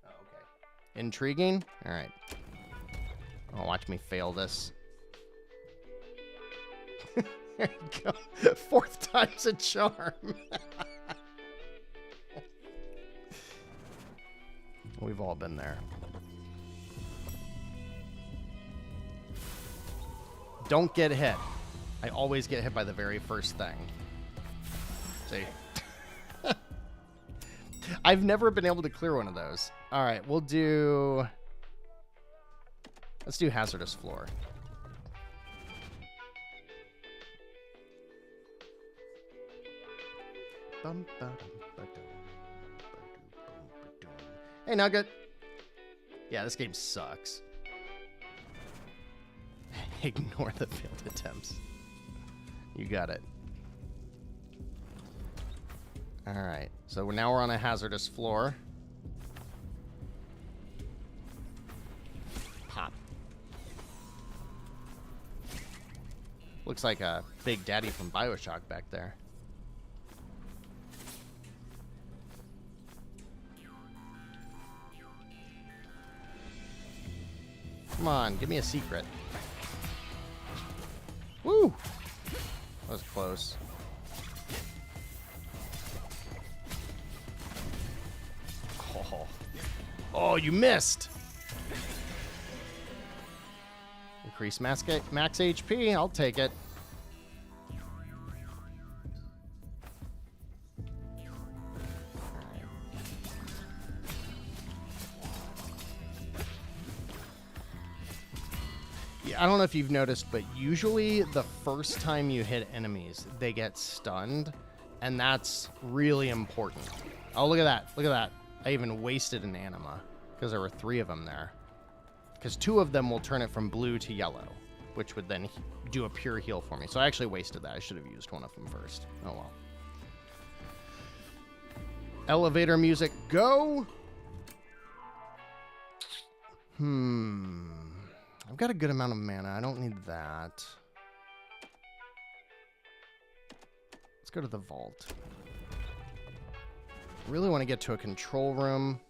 Oh, okay. Intriguing? All right. Oh, watch me fail this. There you go. Fourth time's a charm. We've all been there. Don't get hit. I always get hit by the very first thing. See? I've never been able to clear one of those. All right, we'll do... Let's do Hazardous Floor. Hey, Nugget. Yeah, this game sucks. Ignore the failed attempts. You got it. Alright, so now we're on a hazardous floor. Pop. Looks like a Big Daddy from BioShock back there. Come on, give me a secret. Woo! That was close. Oh, you missed! Increase max HP, I'll take it. Yeah, I don't know if you've noticed, but usually the first time you hit enemies, they get stunned, and that's really important. Oh, look at that. Look at that. I even wasted an anima because there were 3 of them there. Because 2 of them will turn it from blue to yellow, which would then do a pure heal for me. So I actually wasted that. I should have used one of them first. Oh, well. Elevator music, go! I've got a good amount of mana. I don't need that. Let's go to the vault. Really want to get to a control room.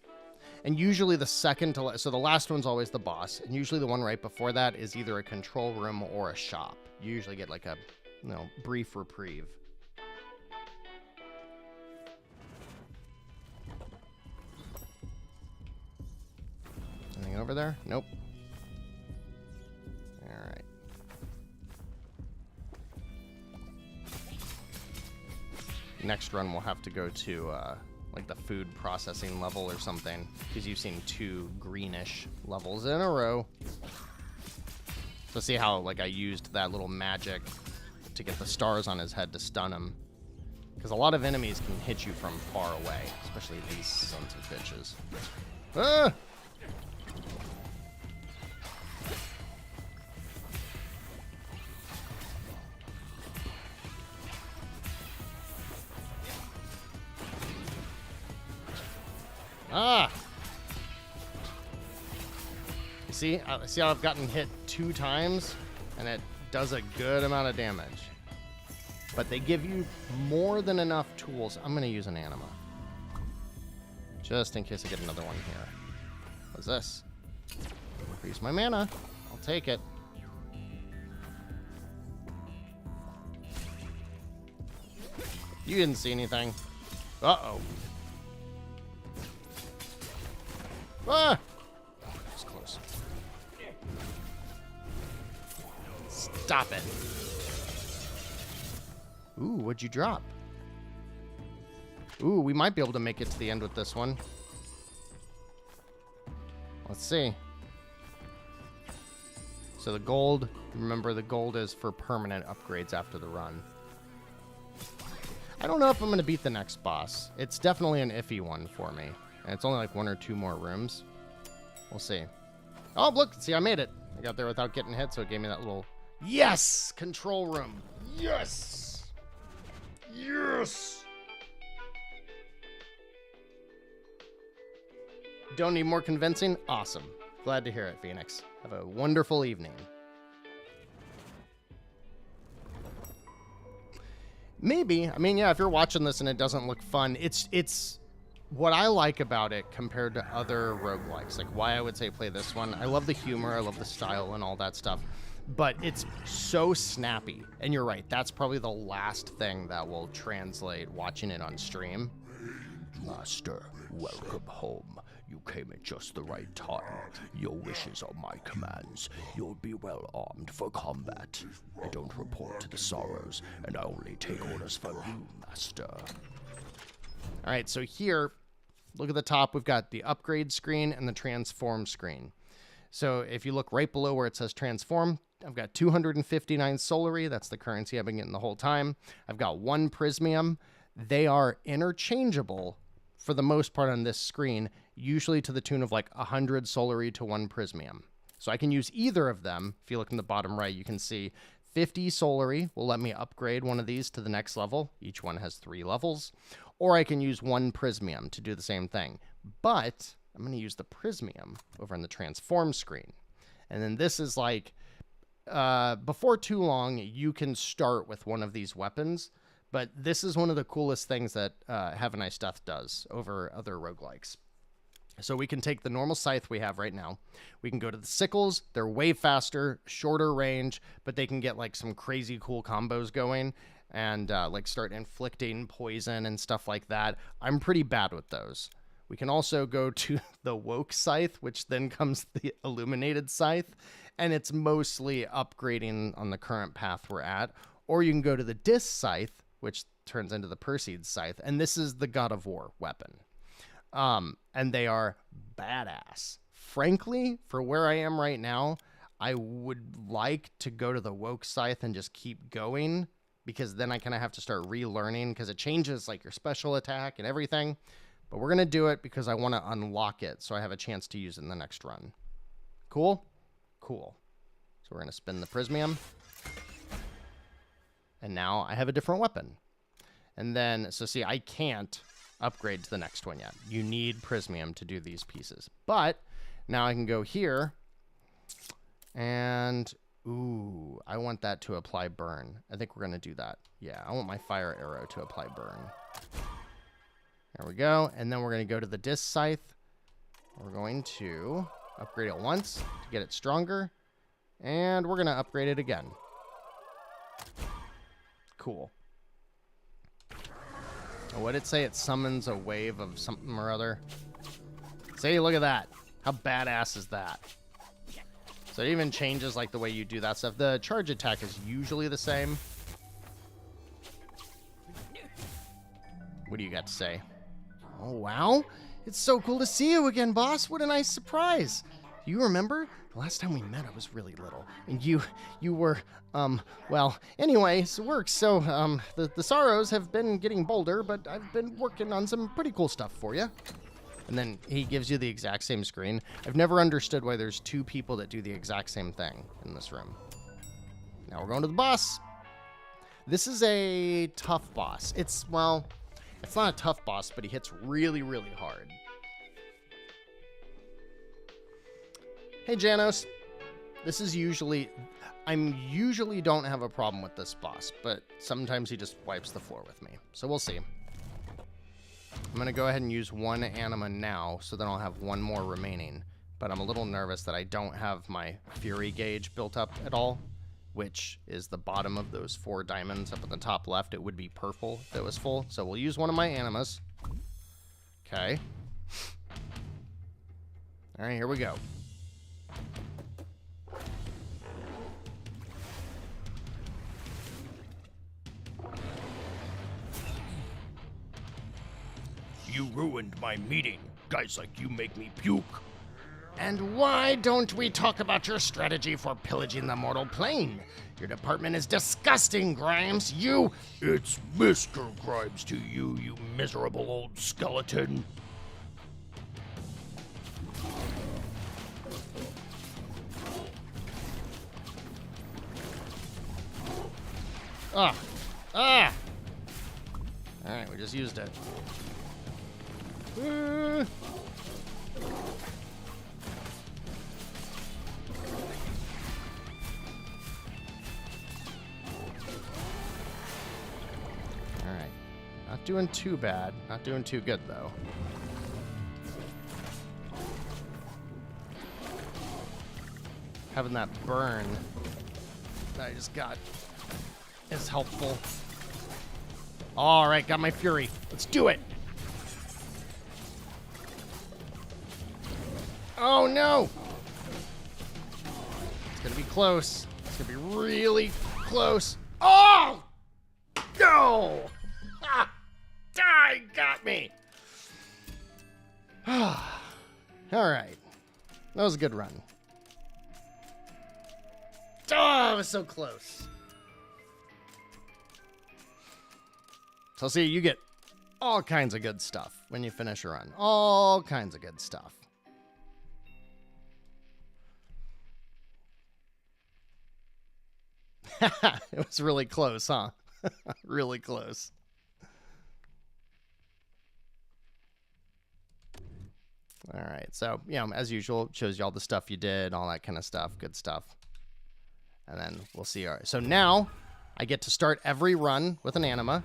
And usually the second to so the last one's always the boss. And usually the one right before that is either a control room or a shop. You usually get like a, brief reprieve. Anything over there? Nope. All right. Next run we'll have to go to like the food processing level or something, because you've seen 2 greenish levels in a row. So see how like I used that little magic to get the stars on his head to stun him, because a lot of enemies can hit you from far away, especially these sons of bitches. Ah! Ah! You see how I've gotten hit 2 times, and it does a good amount of damage. But they give you more than enough tools. I'm going to use an anima, just in case I get another one here. What's this? Increase my mana. I'll take it. You didn't see anything. Uh-oh. Ah! It's close. Stop it. Ooh, what'd you drop? Ooh, we might be able to make it to the end with this one. Let's see. So the gold, remember the gold is for permanent upgrades after the run. I don't know if I'm going to beat the next boss. It's definitely an iffy one for me. And it's only like 1 or 2 more rooms. We'll see. Oh, look. See, I made it. I got there without getting hit, so it gave me that little... Yes! Control room. Yes! Yes! Don't need more convincing? Awesome. Glad to hear it, Phoenix. Have a wonderful evening. Maybe. I mean, yeah, if you're watching this and it doesn't look fun, it's what I like about it compared to other roguelikes, like why I would say play this one. I love the humor, I love the style and all that stuff, but it's so snappy. And you're right, that's probably the last thing that will translate watching it on stream. Master, welcome home. You came at just the right time. Your wishes are my commands. You'll be well armed for combat. I don't report to the sorrows, and I only take orders from you, Master. All right, so here, look at the top. We've got the upgrade screen and the transform screen. So if you look right below where it says transform, I've got 259 solary. That's the currency I've been getting the whole time. I've got 1 prismium. They are interchangeable for the most part on this screen, usually to the tune of like 100 solary to 1 prismium. So I can use either of them. If you look in the bottom right, you can see 50 solary will let me upgrade one of these to the next level. Each one has 3 levels. Or I can use 1 prismium to do the same thing. But I'm going to use the prismium over on the transform screen. And then this is like, before too long, you can start with one of these weapons. But this is one of the coolest things that Have a Nice Death does over other roguelikes. So we can take the normal scythe we have right now. We can go to the sickles. They're way faster, shorter range, but they can get like some crazy cool combos going and like start inflicting poison and stuff like that. I'm pretty bad with those. We can also go to the woke scythe, which then comes the illuminated scythe, and it's mostly upgrading on the current path we're at. Or you can go to the dis scythe, which turns into the Perseid scythe, and this is the God of War weapon. And they are badass. Frankly, for where I am right now, I would like to go to the woke scythe and just keep going, because then I kind of have to start relearning, because it changes like your special attack and everything. But we're going to do it because I want to unlock it so I have a chance to use it in the next run. Cool? Cool. So we're going to spin the Prismium. And now I have a different weapon. And then, so see, I can't upgrade to the next one yet. You need Prismium to do these pieces. But now I can go here and, ooh, I want that to apply burn. I think we're going to do that. Yeah, I want my fire arrow to apply burn. There we go. And then we're going to go to the disc scythe. We're going to upgrade it once to get it stronger. And we're going to upgrade it again. Cool. What did it say? It summons a wave of something or other. See, look at that. How badass is that? So it even changes like the way you do that stuff. The charge attack is usually the same. What do you got to say? Oh, wow. It's so cool to see you again, boss. What a nice surprise. You remember? The last time we met, I was really little. And you were, well, anyways, it works. So, the sorrows have been getting bolder, but I've been working on some pretty cool stuff for you. And then he gives you the exact same screen. I've never understood why there's two people that do the exact same thing in this room. Now we're going to the boss. This is a tough boss. It's not a tough boss, but he hits really, really hard. Hey, Janos. This is usually... I usually don't have a problem with this boss, but sometimes he just wipes the floor with me. So we'll see. I'm going to go ahead and use one anima now, so then I'll have one more remaining. But I'm a little nervous that I don't have my Fury gauge built up at all, which is the bottom of those 4 diamonds up at the top left. It would be purple if it was full. So we'll use one of my animas. Okay. All right, here we go. You ruined my meeting. Guys like you make me puke. And why don't we talk about your strategy for pillaging the mortal plane? Your department is disgusting, Grimes. It's Mr. Grimes to you, you miserable old skeleton. Ah! Alright, we just used it. Alright. Not doing too bad. Not doing too good, though. Having that burn that I just got is helpful. Alright, got my Fury. Let's do it! Oh, no! It's gonna be close. It's gonna be really close. Oh! No! Ah! Die! Got me! Alright. That was a good run. Oh, it was so close. So see, you get all kinds of good stuff when you finish a run. All kinds of good stuff. It was really close, huh? Really close. All right, so, as usual, shows you all the stuff you did, all that kind of stuff, good stuff. And then we'll see. All right, so now I get to start every run with an anima.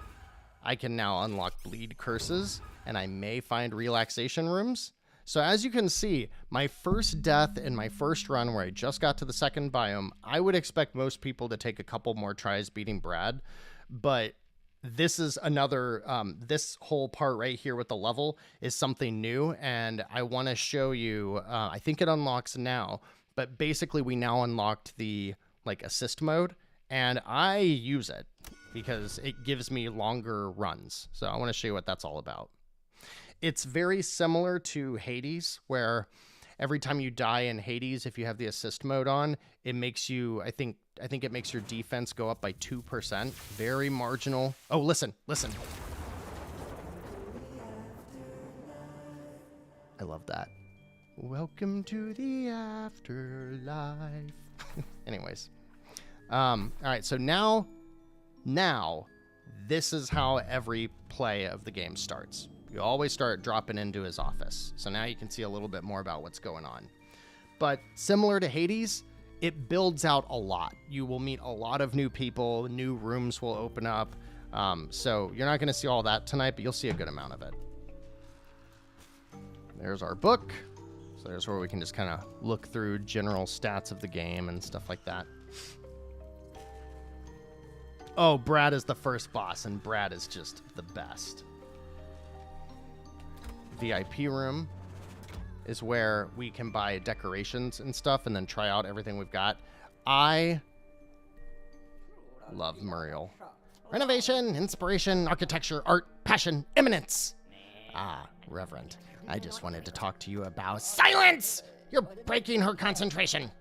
I can now unlock bleed curses, and I may find relaxation rooms. So as you can see, my first death in my first run where I just got to the second biome, I would expect most people to take a couple more tries beating Brad, but this is another, this whole part right here with the level is something new, and I want to show you, I think it unlocks now, but basically we now unlocked the like assist mode, and I use it because it gives me longer runs. So I want to show you what that's all about. It's very similar to Hades, where every time you die in Hades, if you have the assist mode on, it makes you, I think it makes your defense go up by 2%. Very marginal. Oh, listen. I love that. Welcome to the afterlife. Anyways. All right, so now, this is how every play of the game starts. You always start dropping into his office. So now you can see a little bit more about what's going on. But similar to Hades, it builds out a lot. You will meet a lot of new people, new rooms will open up. So you're not going to see all that tonight, but you'll see a good amount of it. There's our book. So there's where we can just kind of look through general stats of the game and stuff like that. Oh, Brad is the first boss, and Brad is just the best. VIP room is where we can buy decorations and stuff and then try out everything we've got. I love Muriel. Renovation, inspiration, architecture, art, passion, eminence. Ah, Reverend. I just wanted to talk to you about silence! You're breaking her concentration.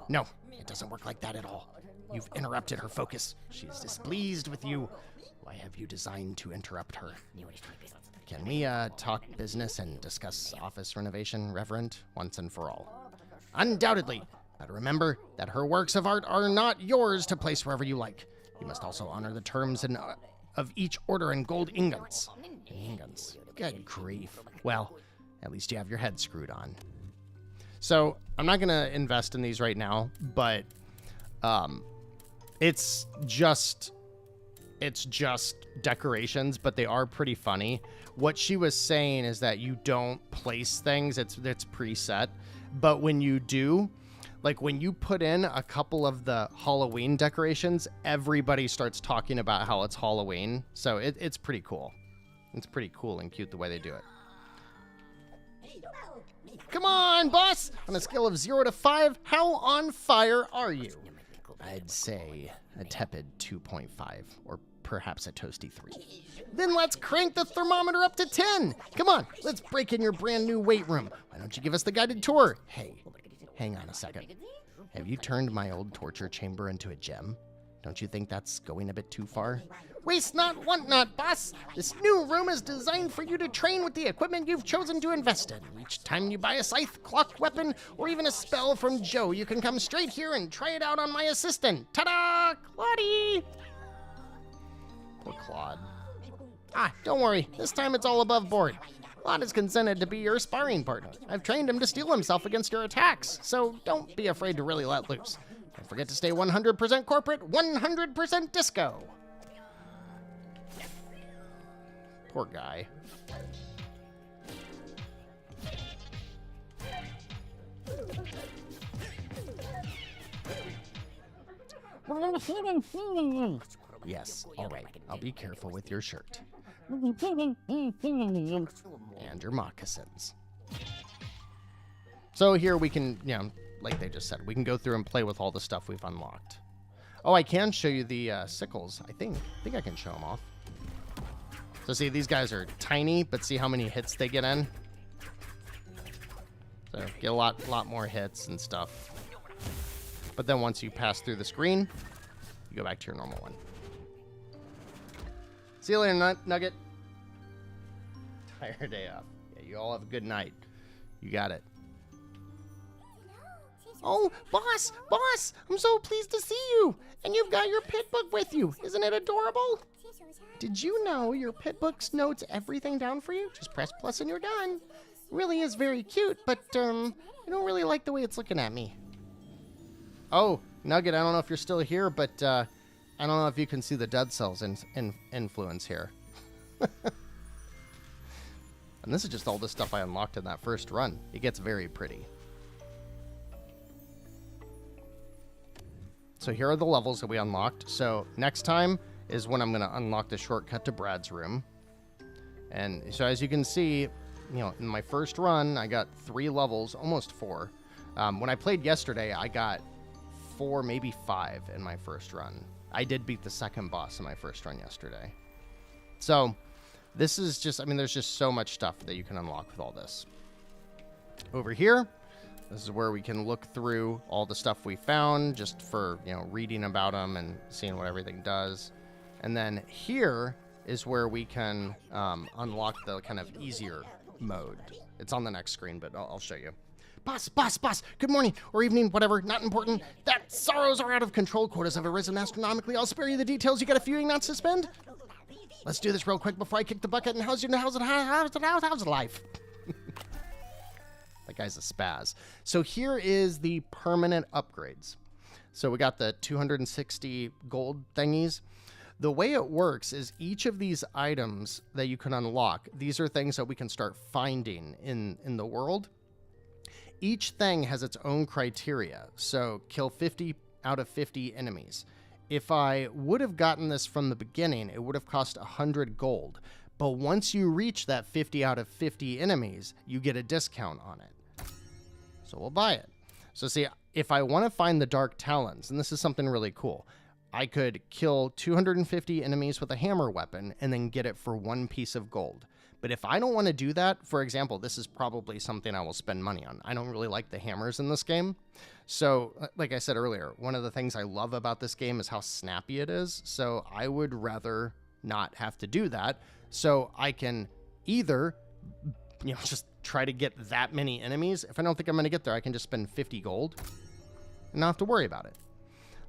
No, it doesn't work like that at all. You've interrupted her focus. She's displeased with you. Why have you designed to interrupt her? Can we talk business and discuss office renovation, Reverend, once and for all? Undoubtedly. But remember that her works of art are not yours to place wherever you like. You must also honor the terms of each order in gold ingots. Ingots. Good grief. Well, at least you have your head screwed on. So, I'm not going to invest in these right now, but it's just decorations, but they are pretty funny. What she was saying is that you don't place things, it's preset, but when you do, like when you put in a couple of the Halloween decorations, everybody starts talking about how it's Halloween. So it's pretty cool. It's pretty cool and cute the way they do it. Come on, boss! On a scale of 0 to 5, how on fire are you? I'd say a tepid 2.5, or perhaps a toasty 3. Then let's crank the thermometer up to 10. Come on, let's break in your brand new weight room. Why don't you give us the guided tour? Hey, hang on a second. Have you turned my old torture chamber into a gym? Don't you think that's going a bit too far? Waste not, want not, boss. This new room is designed for you to train with the equipment you've chosen to invest in. Each time you buy a scythe, clock, weapon, or even a spell from Joe, you can come straight here and try it out on my assistant. Ta-da! Claudie! Poor Claude. Ah, don't worry. This time it's all above board. Claude has consented to be your sparring partner. I've trained him to steel himself against your attacks, so don't be afraid to really let loose. Don't forget to stay 100% corporate, 100% disco. Poor guy. Yes, all right. I'll be careful with your shirt. And your moccasins. So here we can, like they just said, we can go through and play with all the stuff we've unlocked. Oh, I can show you the sickles. I think I can show them off. So see, these guys are tiny, but see how many hits they get in? So get a lot more hits and stuff. But then once you pass through the screen, you go back to your normal one. See you later, Nugget. Tired day off. Yeah, you all have a good night. You got it. Oh, boss! I'm so pleased to see you! And you've got your pit book with you. Isn't it adorable? Did you know your pit book notes everything down for you? Just press plus and you're done. Really is very cute, but I don't really like the way it's looking at me. Oh, Nugget, I don't know if you're still here, but I don't know if you can see the dead cells influence here. And this is just all the stuff I unlocked in that first run. It gets very pretty. So here are the levels that we unlocked. So next time is when I'm going to unlock the shortcut to Brad's room. And so as you can see, you know, in my first run, I got 3 levels, almost 4. When I played yesterday, I got 4, maybe 5 in my first run. I did beat the second boss in my first run yesterday. So this is just, I mean, there's just so much stuff that you can unlock with all this. Over here, this is where we can look through all the stuff we found just for, you know, reading about them and seeing what everything does. And then here is where we can unlock the kind of easier mode. It's on the next screen, but I'll show you. Boss, good morning, or evening, whatever, not important. That sorrows are out of control, quotas have arisen astronomically. I'll spare you the details. You got a few knots to spend? Let's do this real quick before I kick the bucket. And how's life? That guy's a spaz. So here is the permanent upgrades. So we got the 260 gold thingies. The way it works is each of these items that you can unlock, these are things that we can start finding in the world. Each thing has its own criteria. So kill 50 out of 50 enemies. If I would have gotten this from the beginning, it would have cost 100 gold. But once you reach that 50 out of 50 enemies, you get a discount on it. So we'll buy it. So see, if I want to find the Dark Talons, and this is something really cool, I could kill 250 enemies with a hammer weapon and then get it for 1 piece of gold. But if I don't want to do that, for example, this is probably something I will spend money on. I don't really like the hammers in this game. So, like I said earlier, one of the things I love about this game is how snappy it is. So I would rather not have to do that. So I can either, you know, just try to get that many enemies. If I don't think I'm going to get there, I can just spend 50 gold and not have to worry about it.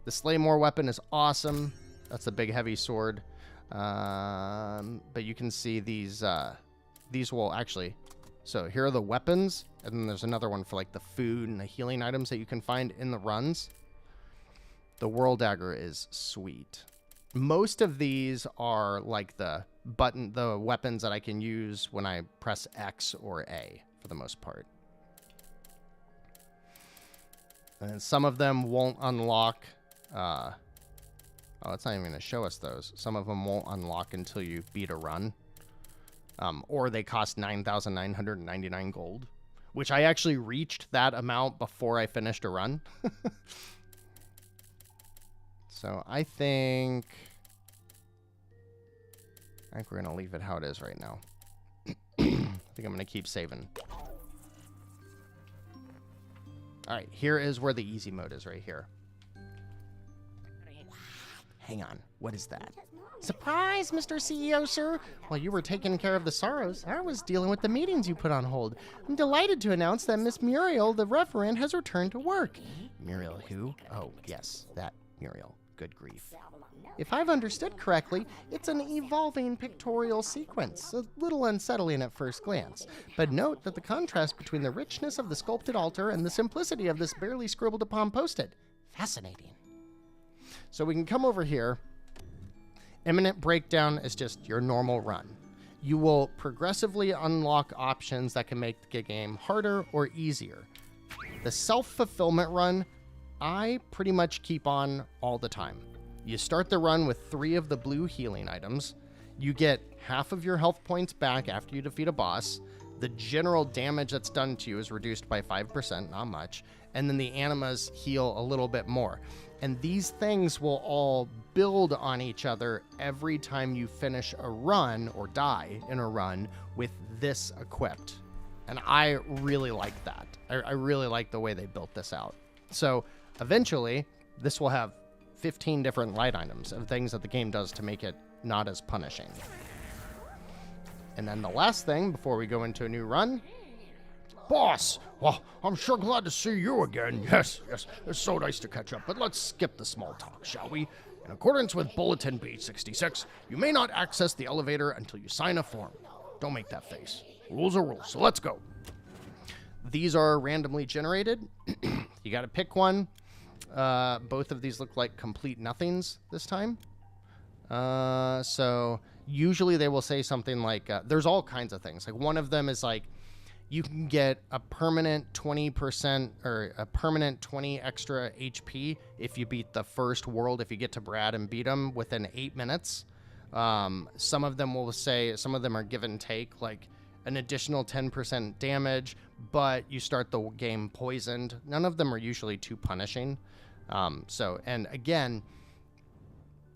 The Slaymore weapon is awesome. That's a big heavy sword. But you can see these will actually, so here are the weapons, and then there's another one for like the food and the healing items that you can find in the runs. The Whirl Dagger is sweet. Most of these are like the weapons that I can use when I press X or A for the most part. And some of them won't unlock, oh, it's not even going to show us those. Some of them won't unlock until you beat a run. Or they cost 9,999 gold, which I actually reached that amount before I finished a run. So I think we're going to leave it how it is right now. I think I'm going to keep saving. All right, here is where the easy mode is right here. Hang on, what is that? Surprise, Mr. CEO, sir! While you were taking care of the sorrows, I was dealing with the meetings you put on hold. I'm delighted to announce that Miss Muriel, the referent, has returned to work. Muriel who? Oh, yes, that Muriel. Good grief. If I've understood correctly, it's an evolving pictorial sequence, a little unsettling at first glance. But note that the contrast between the richness of the sculpted altar and the simplicity of this barely scribbled upon post-it. Fascinating. So we can come over here. Imminent Breakdown is just your normal run. You will progressively unlock options that can make the game harder or easier. The self-fulfillment run, I pretty much keep on all the time. You start the run with 3 of the blue healing items. You get half of your health points back after you defeat a boss. The general damage that's done to you is reduced by 5%, not much. And then the animas heal a little bit more. And these things will all build on each other every time you finish a run or die in a run with this equipped. And I really like that. I really like the way they built this out. So eventually, this will have 15 different light items of things that the game does to make it not as punishing. And then the last thing before we go into a new run. Boss! Well, I'm sure glad to see you again. Yes, it's so nice to catch up, but let's skip the small talk, shall we? In accordance with Bulletin B66, you may not access the elevator until you sign a form. Don't make that face. Rules are rules, so let's go. These are randomly generated. You gotta pick one. Both of these look like complete nothings this time. So usually they will say something like, there's all kinds of things. Like one of them is like, you can get a permanent 20% or a permanent 20 extra HP if you beat the first world, if you get to Brad and beat him within 8 minutes. Some of them will say, some of them are give and take, like an additional 10% damage, but you start the game poisoned. None of them are usually too punishing. And again,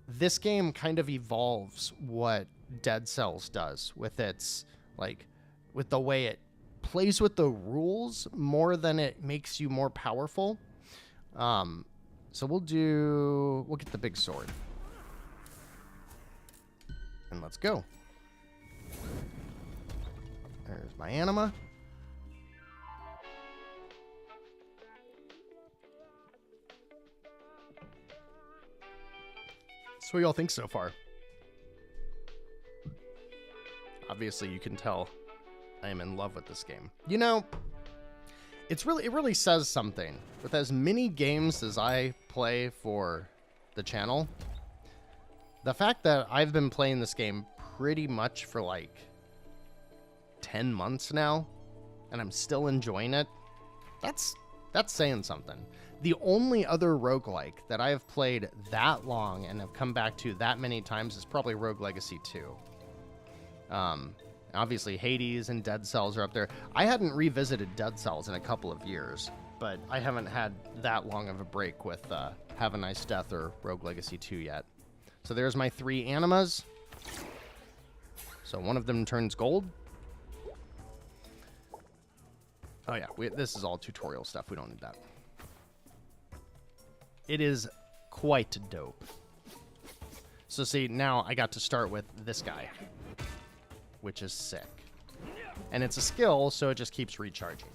this game kind of evolves what Dead Cells does with its, like, with the way it plays with the rules more than it makes you more powerful. So we'll get the big sword. And let's go. There's my anima. So what y'all think so far? Obviously you can tell I am in love with this game. You know, it really says something. With as many games as I play for the channel, the fact that I've been playing this game pretty much for like 10 months now, and I'm still enjoying it, that's saying something. The only other roguelike that I have played that long and have come back to that many times is probably Rogue Legacy 2. Obviously, Hades and Dead Cells are up there. I hadn't revisited Dead Cells in a couple of years, but I haven't had that long of a break with Have a Nice Death or Rogue Legacy 2 yet. So there's my 3 animas. So one of them turns gold. Oh yeah, this is all tutorial stuff. We don't need that. It is quite dope. So see, now I got to start with this guy, which is sick. And it's a skill, so it just keeps recharging.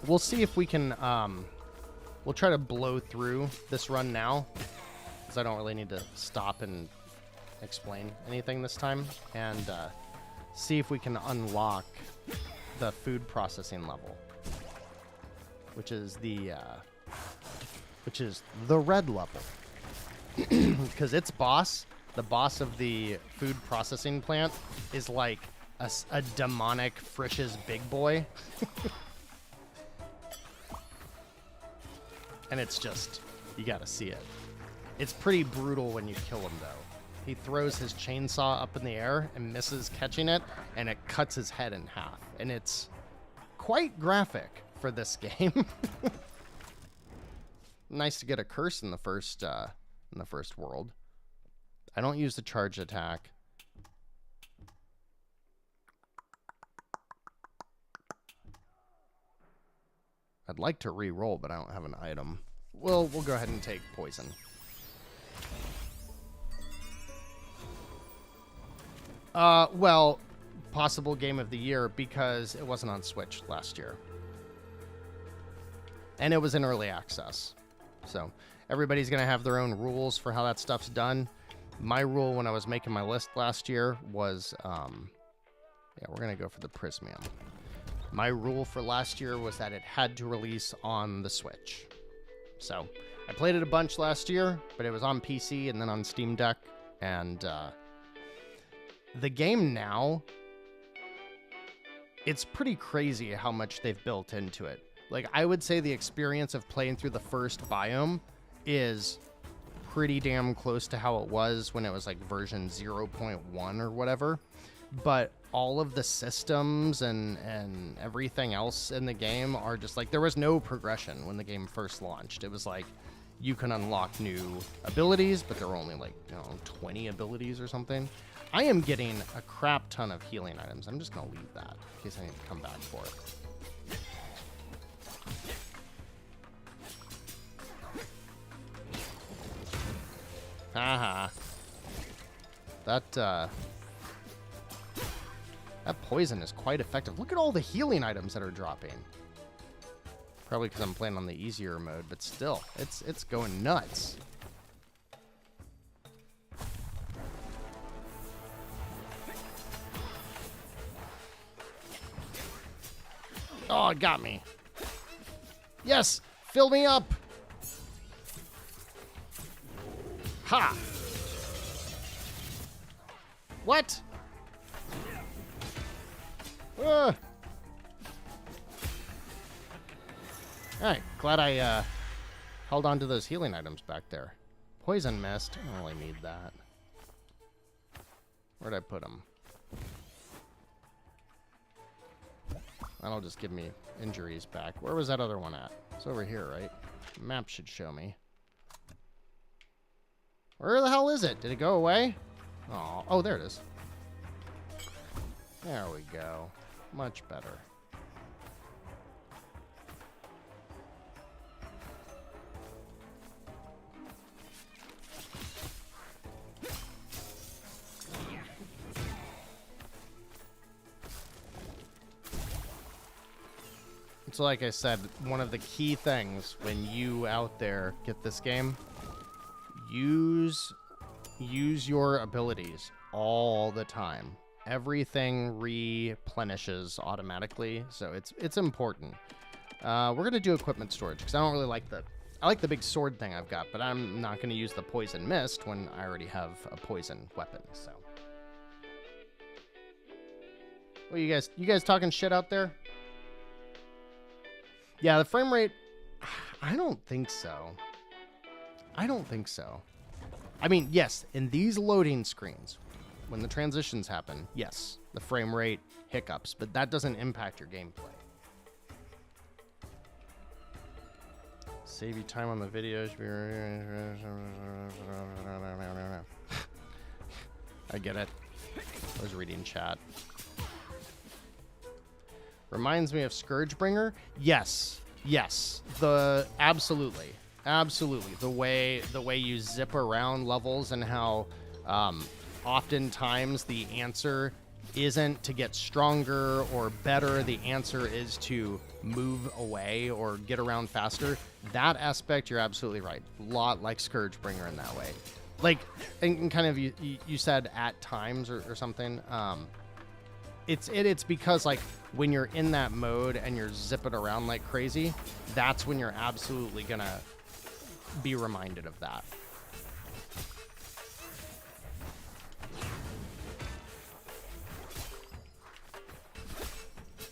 We'll see if we can, we'll try to blow through this run now, because I don't really need to stop and explain anything this time, and see if we can unlock the food processing level, which is the red level, because its boss, the boss of the food processing plant, is like a demonic Frisch's big boy. And it's just, you gotta see it. It's pretty brutal when you kill him, though. He throws his chainsaw up in the air and misses catching it, and it cuts his head in half. And it's quite graphic for this game. Nice to get a curse in the first world. I don't use the charge attack. I'd like to re-roll, but I don't have an item. We'll go ahead and take poison. Well, possible game of the year because it wasn't on Switch last year. And it was in early access. So everybody's going to have their own rules for how that stuff's done. My rule when I was making my list last year was, yeah, we're going to go for the Prismium. My rule for last year was that it had to release on the Switch. So I played it a bunch last year, but it was on PC and then on Steam Deck. And the game now, it's pretty crazy how much they've built into it. Like, I would say the experience of playing through the first biome is pretty damn close to how it was when it was like version 0.1 or whatever. But all of the systems and everything else in the game are just like, there was no progression when the game first launched. It was like, you can unlock new abilities, but there were only like, 20 abilities or something. I am getting a crap ton of healing items. I'm just going to leave that in case I need to come back for it. Haha. That poison is quite effective. Look at all the healing items that are dropping. Probably because I'm playing on the easier mode, but still, it's going nuts. Oh, it got me. Yes, fill me up. Ha! What? Alright, glad I held on to those healing items back there. Poison mist. I don't really need that. Where'd I put them? That'll just give me injuries back. Where was that other one at? It's over here, right? The map should show me. Where the hell is it? Did it go away? Oh, there it is. There we go. Much better. So like I said, one of the key things when you out there get this game, use your abilities all the time. Everything replenishes automatically, so it's important. We're gonna do equipment storage because I don't really like I like the big sword thing I've got, but I'm not gonna use the poison mist when I already have a poison weapon. So, well, you guys talking shit out there? Yeah, the frame rate, I don't think so. I don't think so. I mean, yes, in these loading screens, when the transitions happen, yes, the frame rate hiccups, but that doesn't impact your gameplay. Save you time on the videos. I get it. I was reading chat. Reminds me of Scourgebringer. Yes. Absolutely. The way you zip around levels and how oftentimes the answer isn't to get stronger or better. The answer is to move away or get around faster. That aspect, you're absolutely right. A lot like Scourgebringer in that way. Like, and kind of you said at times or something. It's because, like, when you're in that mode and you're zipping around like crazy, that's when you're absolutely gonna be reminded of that.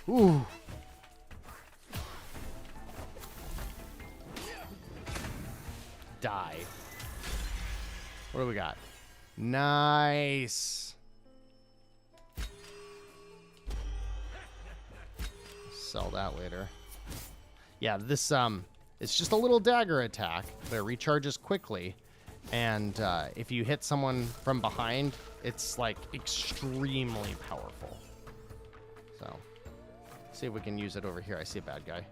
Ooh. Die. What do we got? Nice. Sell that later. Yeah, this it's just a little dagger attack, but it recharges quickly, and if you hit someone from behind, it's like extremely powerful. So, see if we can use it over here. I see a bad guy.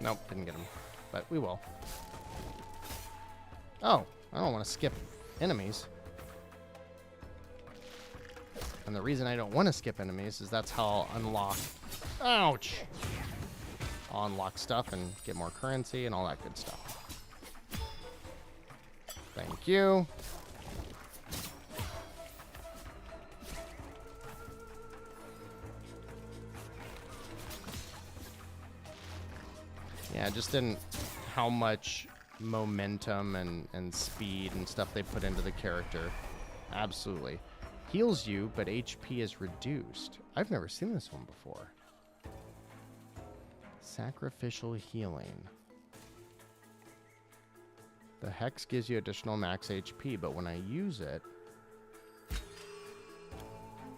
Nope, didn't get him, but we will. Oh, I don't want to skip enemies. And the reason I don't want to skip enemies is that's how I'll unlock... Ouch! I'll unlock stuff and get more currency and all that good stuff. Thank you. Yeah, just didn't... How much momentum and speed and stuff they put into the character. Absolutely. Heals you, but HP is reduced. I've never seen this one before. Sacrificial healing. The Hex gives you additional max HP, but when I use it...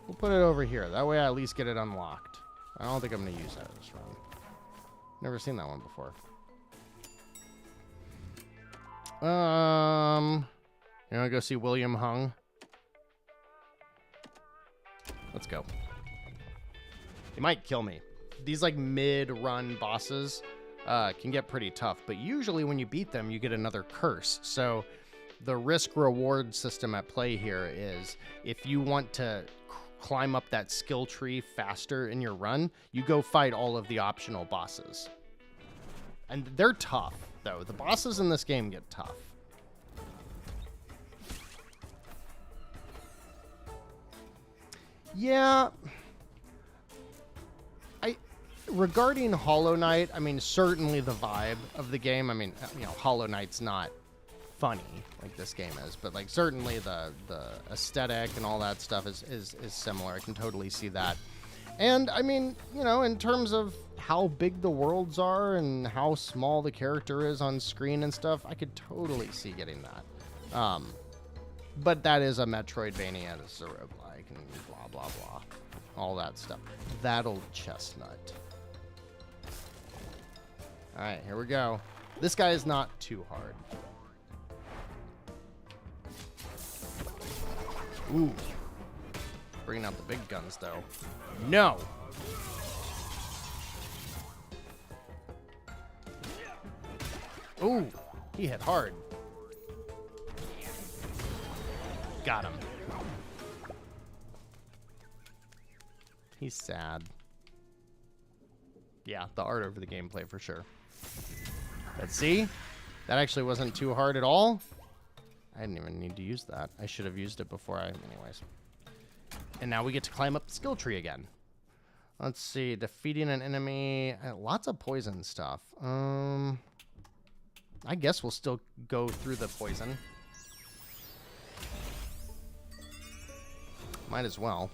We'll put it over here. That way I at least get it unlocked. I don't think I'm going to use that this run. Never seen that one before. You want to go see William Hung? Let's go. He might kill me. These like mid-run bosses can get pretty tough, but usually when you beat them, you get another curse. So the risk-reward system at play here is if you want to climb up that skill tree faster in your run, you go fight all of the optional bosses. And they're tough, though. The bosses in this game get tough. Yeah. Regarding Hollow Knight, I mean, certainly the vibe of the game. I mean, you know, Hollow Knight's not funny like this game is, but like certainly the aesthetic and all that stuff is similar. I can totally see that. And I mean, you know, in terms of how big the worlds are and how small the character is on screen and stuff, I could totally see getting that. But that is a Metroidvania, this is a roguelike, and blah, blah, blah. All that stuff. That old chestnut. Alright, here we go. This guy is not too hard. Ooh. Bringing out the big guns, though. No! Ooh, he hit hard. Got him. He's sad. Yeah, the art over the gameplay for sure. Let's see. That actually wasn't too hard at all. I didn't even need to use that. I should have used it before anyways. And now we get to climb up the skill tree again. Let's see. Defeating an enemy. Lots of poison stuff. I guess we'll still go through the poison. Might as well.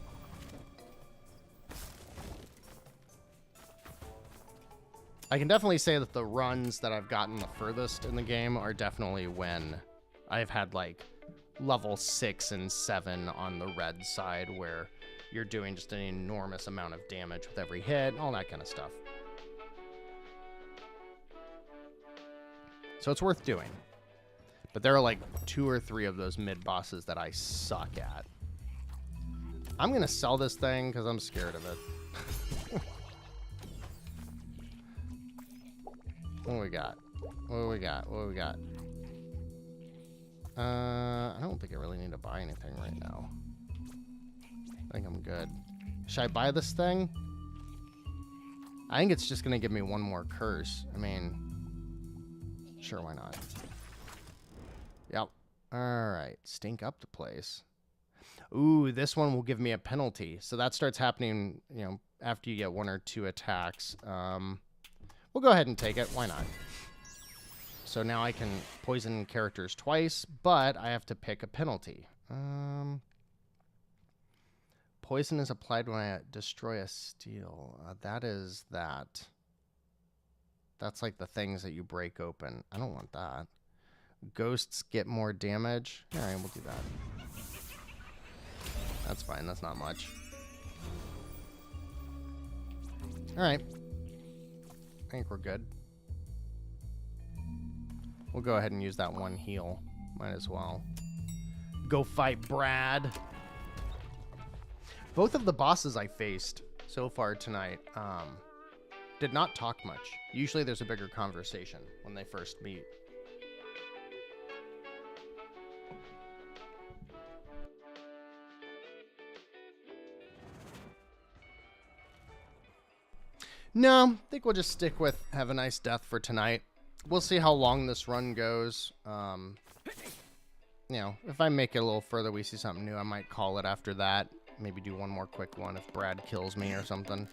I can definitely say that the runs that I've gotten the furthest in the game are definitely when I've had like level 6 and 7 on the red side, where you're doing just an enormous amount of damage with every hit, all that kind of stuff. So it's worth doing. But there are like 2 or 3 of those mid bosses that I suck at. I'm going to sell this thing because I'm scared of it. What do we got? What do we got? What do we got? I don't think I really need to buy anything right now. I think I'm good. Should I buy this thing? I think it's just going to give me one more curse. I mean, sure, why not? Yep. All right. Stink up the place. Ooh, this one will give me a penalty. So that starts happening, you know, after you get 1 or 2 attacks. We'll go ahead and take it. Why not? So now I can poison characters twice, but I have to pick a penalty. Poison is applied when I destroy a steel. That is that. That's like the things that you break open. I don't want that. Ghosts get more damage. All right, we'll do that. That's fine. That's not much. All right. I think we're good. We'll go ahead and use that one heal. Might as well. Go fight Brad. Both of the bosses I faced so far tonight did not talk much. Usually there's a bigger conversation when they first meet. No, I think we'll just stick with have a nice death for tonight. We'll see how long this run goes. You know, if I make it a little further, we see something new, I might call it after that. Maybe do one more quick one if Brad kills me or something.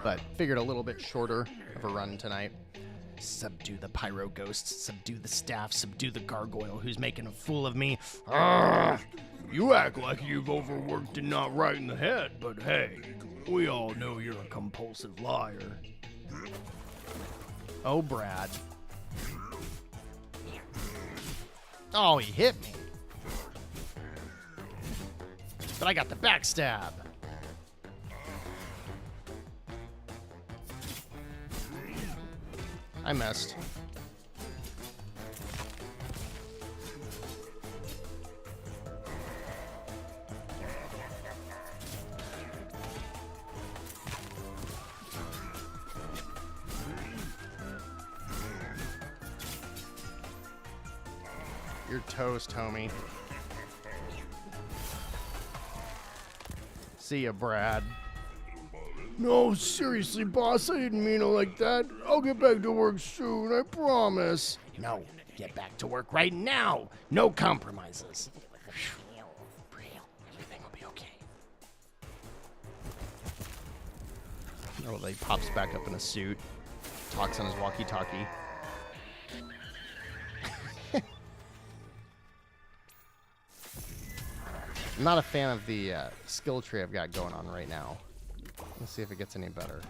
But figured a little bit shorter of a run tonight. Subdue the pyro ghosts, subdue the staff, subdue the gargoyle who's making a fool of me. You act like you've overworked and not right in the head, but hey, we all know you're a compulsive liar. Oh, Brad. Oh, he hit me. But I got the backstab. I missed. You're toast, homie. See ya, Brad. No, seriously, boss, I didn't mean it like that. I'll get back to work soon, I promise. No, get back to work right now. No compromises. Everything will be okay. Oh, he pops back up in a suit. Talks on his walkie-talkie. I'm not a fan of the skill tree I've got going on right now. Let's see if it gets any better.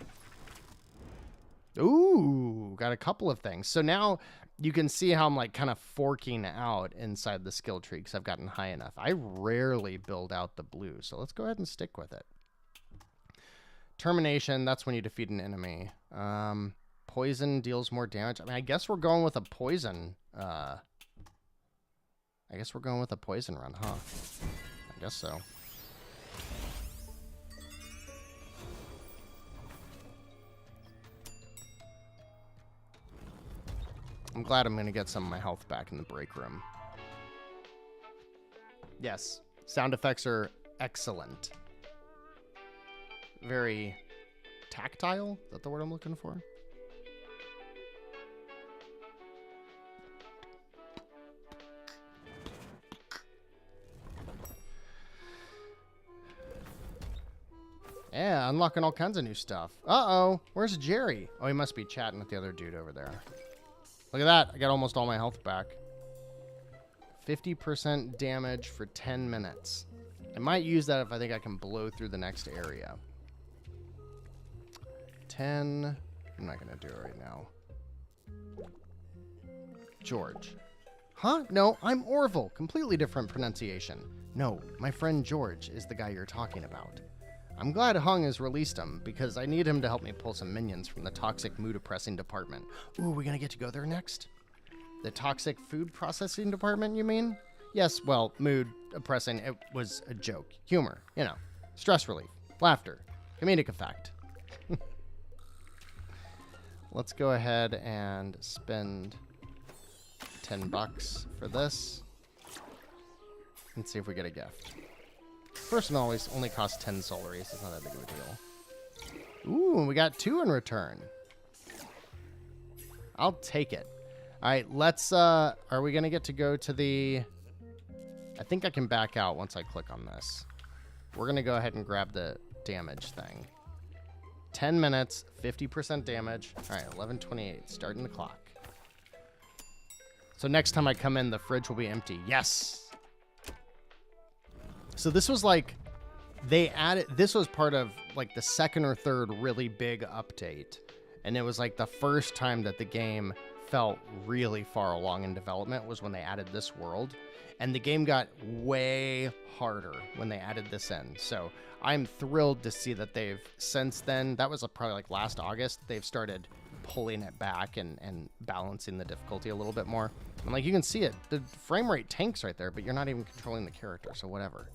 Ooh, got a couple of things. So now you can see how I'm like kind of forking out inside the skill tree because I've gotten high enough. I rarely build out the blue, so let's go ahead and stick with it. Termination, that's when you defeat an enemy. Poison deals more damage. I mean, I guess we're going with a poison. I guess we're going with a poison run, huh? I guess so. I'm glad I'm going to get some of my health back in the break room. Yes, sound effects are excellent. Very tactile? Is that the word I'm looking for? Yeah, unlocking all kinds of new stuff. Uh-oh, where's Jerry? Oh, he must be chatting with the other dude over there. Look at that. I got almost all my health back. 50% damage for 10 minutes. I might use that if I think I can blow through the next area. 10. I'm not going to do it right now. George. Huh? No, I'm Orville. Completely different pronunciation. No, my friend George is the guy you're talking about. I'm glad Hung has released him, because I need him to help me pull some minions from the toxic mood-oppressing department. Ooh, we gonna get to go there next? The toxic food processing department, you mean? Yes, well, mood-oppressing, it was a joke. Humor, you know. Stress relief. Laughter. Comedic effect. Let's go ahead and spend $10 for this. Let's see if we get a gift. First one always only costs 10 solaries. It's not that big of a deal. Ooh, we got 2 in return. I'll take it. All right, let's, are we going to get to go to the... I think I can back out once I click on this. We're going to go ahead and grab the damage thing. 10 minutes, 50% damage. All right, 11:28, starting the clock. So next time I come in, the fridge will be empty. Yes! So this was like, they added, this was part of like the second or third really big update. And it was like the first time that the game felt really far along in development was when they added this world. And the game got way harder when they added this in. So I'm thrilled to see that they've, since then, that was probably like last August, they've started pulling it back and balancing the difficulty a little bit more. And like you can see it, the frame rate tanks right there, but you're not even controlling the character, so whatever.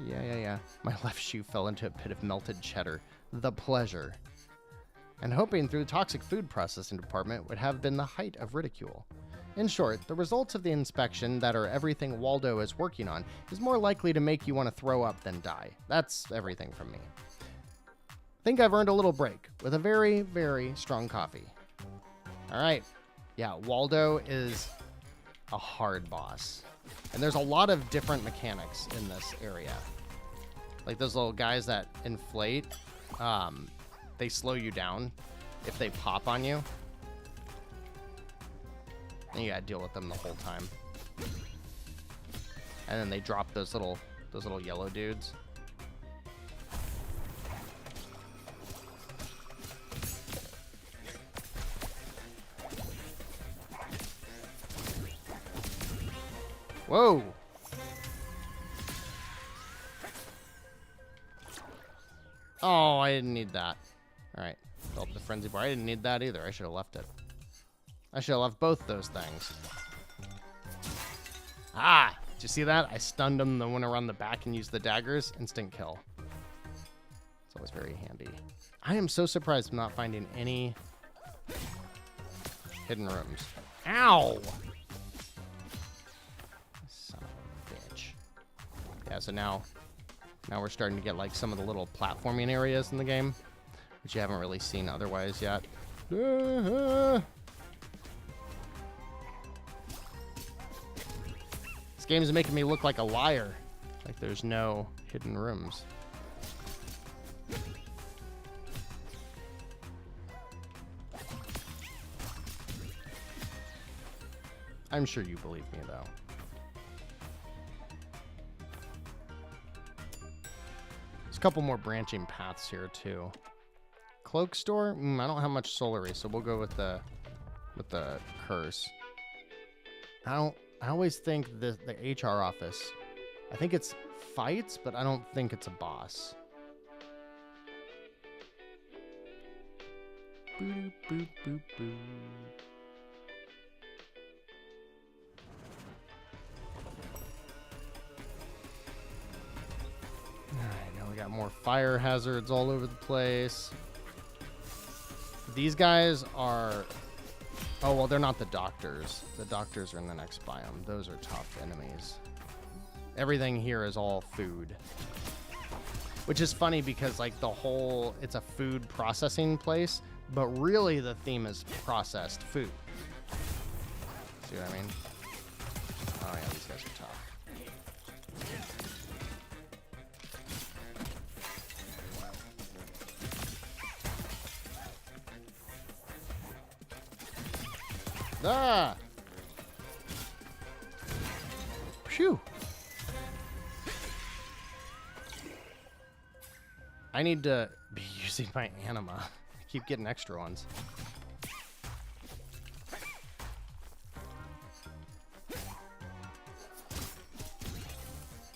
Yeah. My left shoe fell into a pit of melted cheddar. The pleasure. And hoping through the toxic food processing department would have been the height of ridicule. In short, the results of the inspection that are everything Waldo is working on is more likely to make you want to throw up than die. That's everything from me. Think I've earned a little break with a very, very strong coffee. All right. Yeah, Waldo is a hard boss. And there's a lot of different mechanics in this area. Like those little guys that inflate, they slow you down if they pop on you. And you gotta deal with them the whole time. And then they drop those little yellow dudes. Whoa! Oh, I didn't need that. Alright. Built the frenzy bar. I didn't need that either. I should have left it. I should have left both those things. Ah! Did you see that? I stunned him, then went around the back and used the daggers. Instant kill. It's always very handy. I am so surprised I'm not finding any hidden rooms. Ow! Son of a bitch. Yeah, so now we're starting to get like some of the little platforming areas in the game, which you haven't really seen otherwise yet. This game is making me look like a liar. Like there's no hidden rooms. I'm sure you believe me, though. There's a couple more branching paths here too. Cloak store? I don't have much solarry, so we'll go with the curse. I always think the HR office. I think it's fights, but I don't think it's a boss. Boop, boop, boop, boop. Alright, now we got more fire hazards all over the place. These guys are... Oh, well, they're not the doctors. The doctors are in the next biome. Those are tough enemies. Everything here is all food. Which is funny because, like, the whole... It's a food processing place, but really the theme is processed food. See what I mean? Oh, yeah, these guys are tough. Ah! Phew! I need to be using my anima. I keep getting extra ones.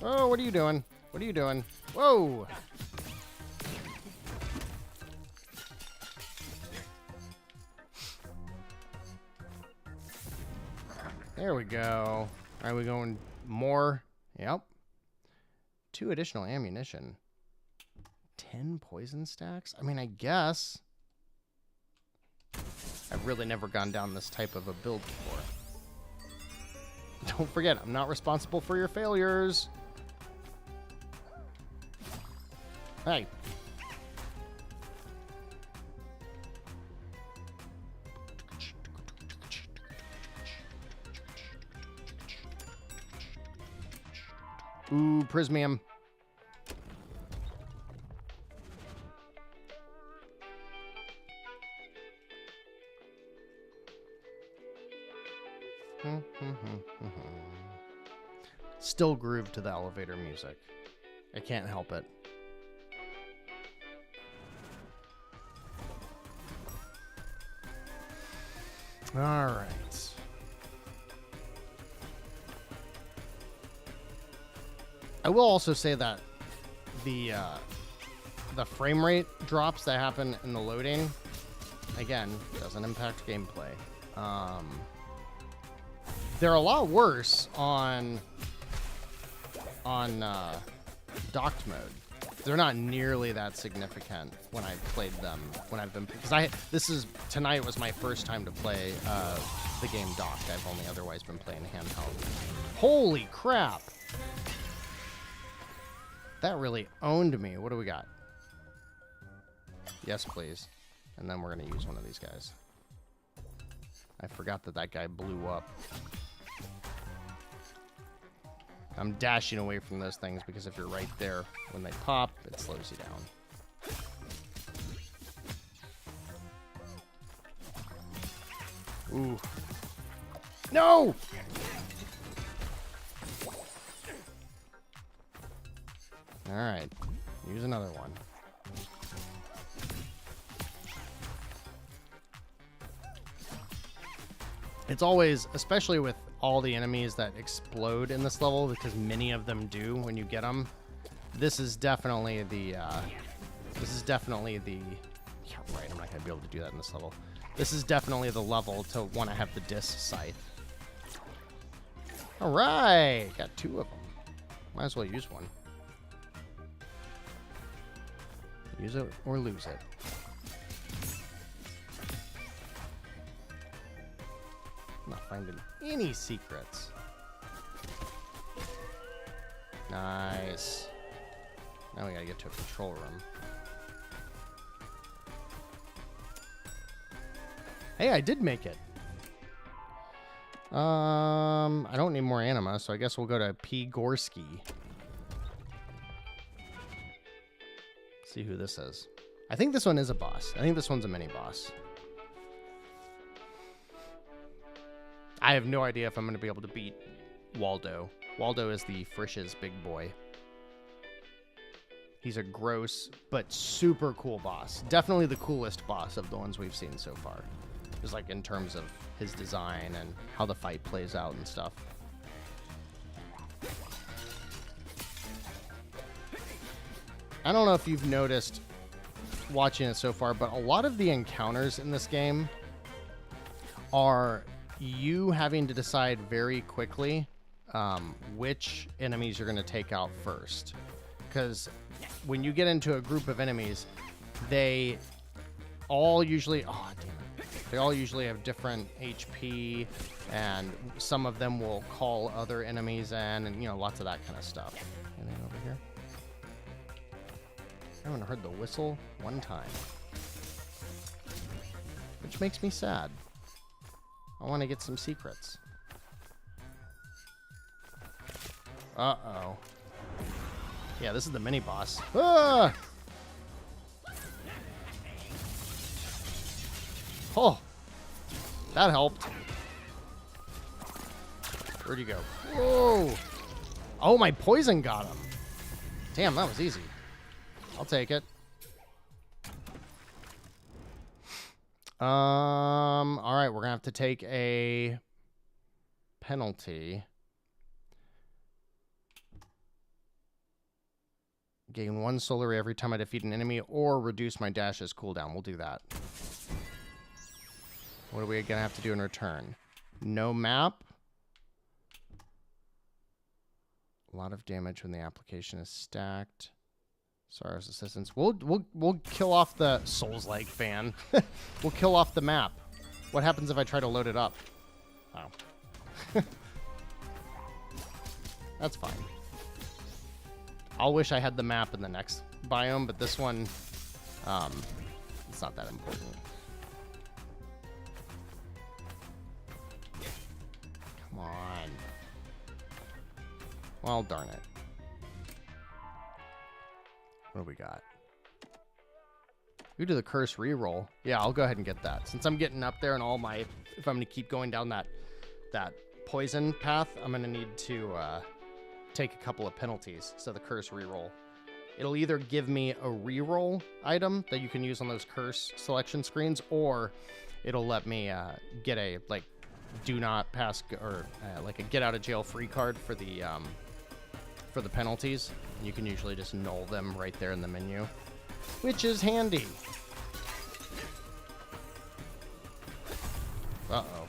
Oh, what are you doing? What are you doing? Whoa! There we go. Are we going more? Yep. 2 additional ammunition. 10 poison stacks? I mean, I guess. I've really never gone down this type of a build before. Don't forget, I'm not responsible for your failures. Hey. Ooh, Prismium. Still groove to the elevator music. I can't help it. All right. I will also say that the frame rate drops that happen in the loading, again, doesn't impact gameplay. They're a lot worse on docked mode. They're not nearly that significant when I've played them. When I've been, because tonight was my first time to play the game docked. I've only otherwise been playing handheld. Holy crap! That really owned me. What do we got? Yes, please. And then we're going to use one of these guys. I forgot that guy blew up. I'm dashing away from those things because if you're right there, when they pop, it slows you down. Ooh. No! Alright. Use another one. It's always, especially with all the enemies that explode in this level, because many of them do when you get them. This is definitely the, yeah, right, I'm not gonna be able to do that in this level. This is definitely the level to want to have the disc scythe. Alright, got 2 of them. Might as well use one. Use it or lose it. I'm not finding any secrets. Nice. Now we gotta get to a control room. Hey, I did make it. I don't need more anima, so I guess we'll go to P. Gorski. See who this is. I think this one is a boss. I think this one's a mini boss. I have no idea if I'm going to be able to beat Waldo. Waldo is the Frisch's big boy. He's a gross but super cool boss. Definitely the coolest boss of the ones we've seen so far. Just like in terms of his design and how the fight plays out and stuff. I don't know if you've noticed watching it so far, but a lot of the encounters in this game are you having to decide very quickly which enemies you're going to take out first. Because when you get into a group of enemies, they all usually... Oh, damn it. They all usually have different HP, and some of them will call other enemies in, and, you know, lots of that kind of stuff. Anything over here? I haven't heard the whistle one time. Which makes me sad. I want to get some secrets. Uh-oh. Yeah, this is the mini-boss. Ah! Oh! That helped. Where'd you go? Whoa! Oh, my poison got him. Damn, that was easy. I'll take it. All right, we're gonna have to take a penalty. Gain 1 soul ray every time I defeat an enemy, or reduce my dash's cooldown. We'll do that. What are we gonna have to do in return? No map. A lot of damage when the application is stacked. Sara's assistance. We'll kill off the Souls-like fan. We'll kill off the map. What happens if I try to load it up? Oh. That's fine. I'll wish I had the map in the next biome, but this one, it's not that important. Come on. Well, darn it. What do we got? We do the curse reroll. Yeah, I'll go ahead and get that. Since I'm getting up there and all my... If I'm going to keep going down that poison path, I'm going to need to take a couple of penalties. So the curse reroll. It'll either give me a reroll item that you can use on those curse selection screens, or it'll let me get a, like, do not pass... Or, like, a get out of jail free card for the penalties. You can usually just null them right there in the menu, which is handy. Uh-oh.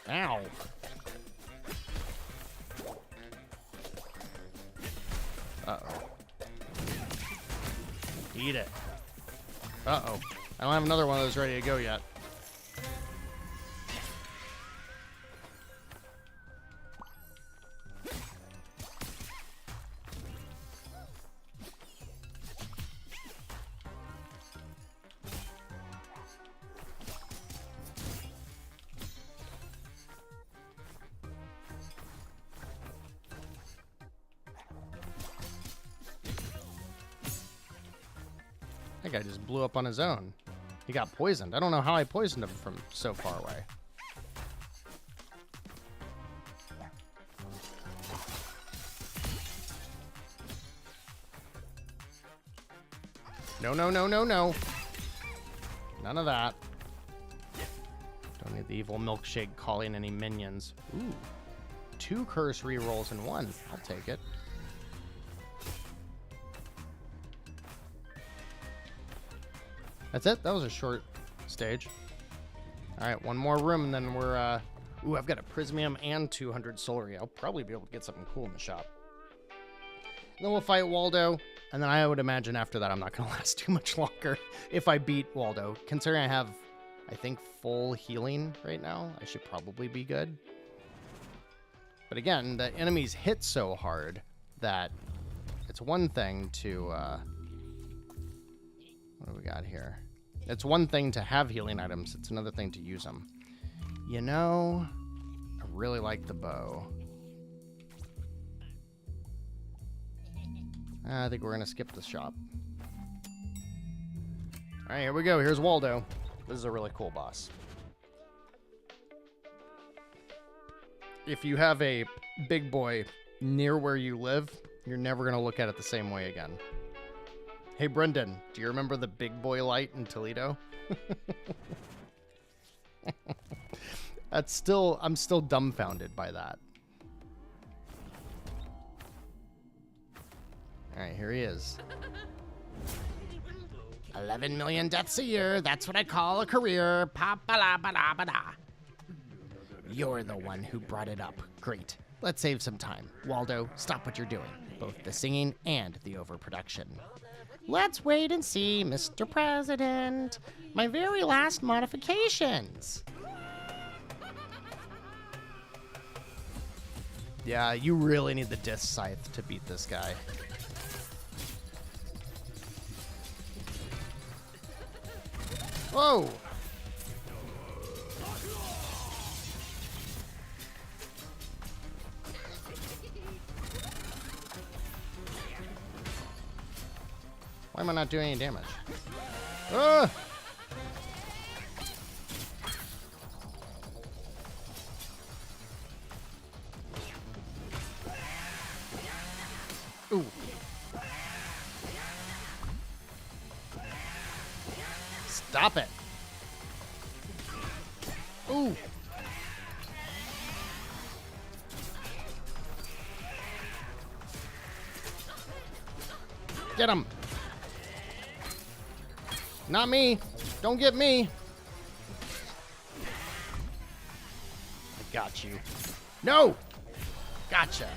Ow. Uh-oh. Eat it. Uh-oh. I don't have another one of those ready to go yet. That guy just blew up on his own. He got poisoned. I don't know how I poisoned him from so far away. No, no, no, no, no. None of that. Don't need the evil milkshake calling any minions. Ooh. 2 curse rerolls in 1. I'll take it. That's it. That was a short stage. All right, one more room, and then we're... Ooh, I've got a Prismium and 200 Solar. I'll probably be able to get something cool in the shop. And then we'll fight Waldo, and then I would imagine after that I'm not going to last too much longer if I beat Waldo. Considering I have, I think, full healing right now, I should probably be good. But again, the enemies hit so hard that it's one thing to... what do we got here? It's one thing to have healing items. It's another thing to use them. You know, I really like the bow. I think we're going to skip the shop. All right, here we go. Here's Waldo. This is a really cool boss. If you have a big boy near where you live, You're never going to look at it the same way again. Hey, Brendan, do you remember the big boy light in Toledo? I'm still dumbfounded by that. All right, here he is. 11 million deaths a year. That's what I call a career. Pa-ba-la-ba-da-ba-da. You're the one who brought it up. Great. Let's save some time. Waldo, stop what you're doing. Both the singing and the overproduction. Let's wait and see, Mr. President. My very last modifications. Yeah, you really need the disc scythe to beat this guy. Whoa! Why am I not doing any damage? Ah! Ooh. Stop it. Ooh. Get him. Not me. Don't get me. I got you. No. Gotcha.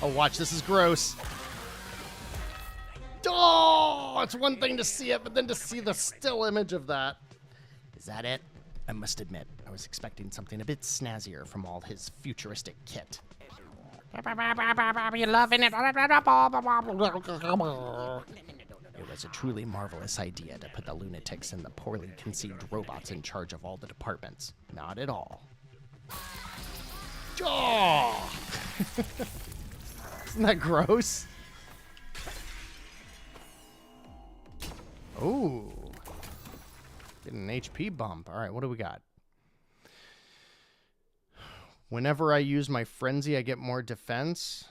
Oh, watch. This is gross. Oh, it's one thing to see it, but then to see the still image of that. Is that it? I must admit, I was expecting something a bit snazzier from all his futuristic kit. You loving it? It was a truly marvelous idea to put the lunatics and the poorly conceived robots in charge of all the departments. Not at all. Oh! Isn't that gross? Ooh. Getting an HP bump. All right, what do we got? Whenever I use my frenzy, I get more defense.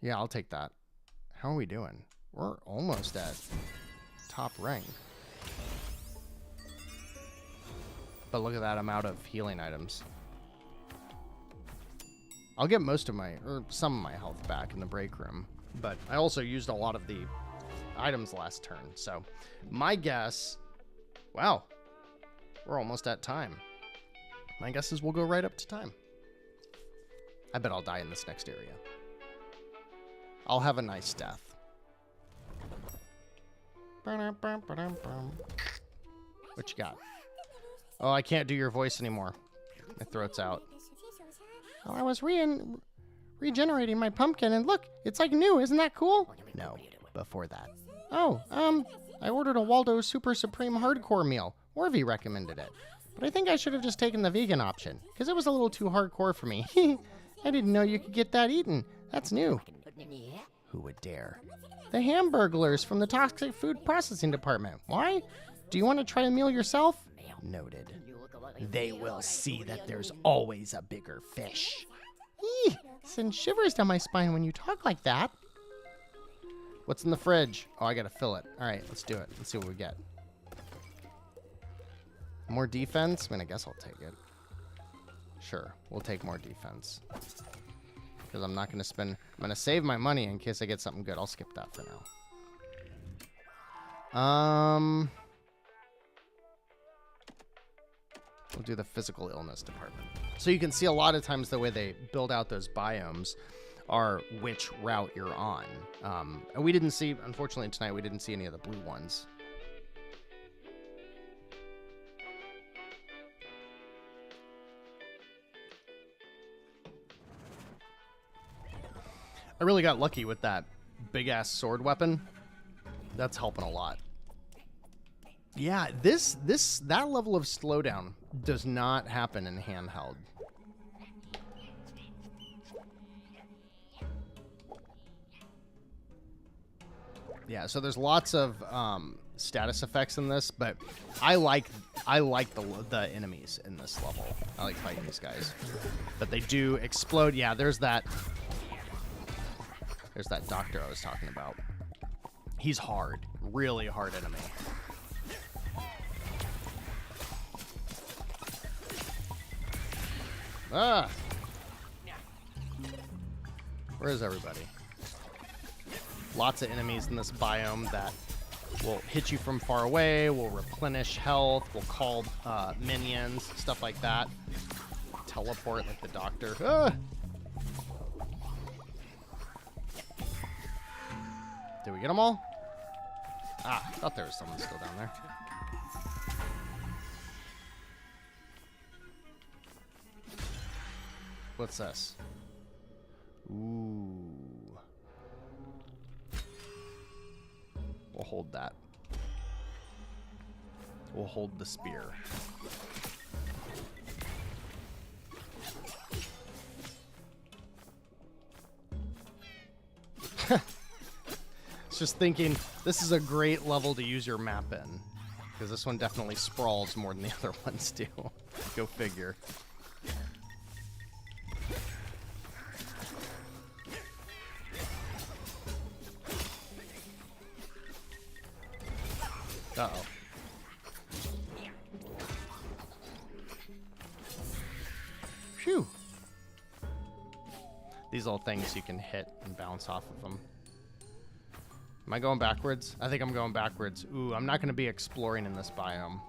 Yeah, I'll take that. How are we doing? We're almost at top rank. But look at that, I'm out of healing items. I'll get most of my, or some of my health back in the break room. But I also used a lot of the items last turn. So my guess, wow, we're almost at time. My guess is we'll go right up to time. I bet I'll die in this next area. I'll have a nice death. What you got? Oh, I can't do your voice anymore. My throat's out. Well, I was regenerating my pumpkin, and look, it's like new. Isn't that cool? No, before that. Oh, I ordered a Waldo Super Supreme Hardcore meal. Orvie recommended it. But I think I should have just taken the vegan option, because it was a little too hardcore for me. I didn't know you could get that eaten. That's new. Who would dare? The Hamburglers from the Toxic Food Processing Department. Why? Do you want to try a meal yourself? Noted. They will see that there's always a bigger fish. Eee, sends shivers down my spine when you talk like that. What's in the fridge? Oh, I gotta fill it. All right, let's do it. Let's see what we get. More defense? I mean, I guess I'll take it. Sure, we'll take more defense. Because I'm not gonna spend... I'm gonna save my money in case I get something good. I'll skip that for now. We'll do the physical illness department. So you can see a lot of times the way they build out those biomes are which route you're on. And we didn't see, unfortunately tonight, we didn't see any of the blue ones. I really got lucky with that big-ass sword weapon. That's helping a lot. Yeah, that level of slowdown does not happen in handheld. Yeah, so there's lots of status effects in this, but I like the enemies in this level. I like fighting these guys, but they do explode. Yeah, there's that There's that doctor I was talking about. He's hard. Really hard enemy. Ah! Where is everybody? Lots of enemies in this biome that will hit you from far away, will replenish health, will call minions, stuff like that. Teleport like the doctor. Ah! Did we get them all? Ah, I thought there was someone still down there. What's this? Ooh. We'll hold that. We'll hold the spear. Just thinking, this is a great level to use your map in. Because this one definitely sprawls more than the other ones do. Go figure. Uh-oh. Phew. These little things you can hit and bounce off of them. Am I going backwards? I think I'm going backwards. Ooh, I'm not going to be exploring in this biome.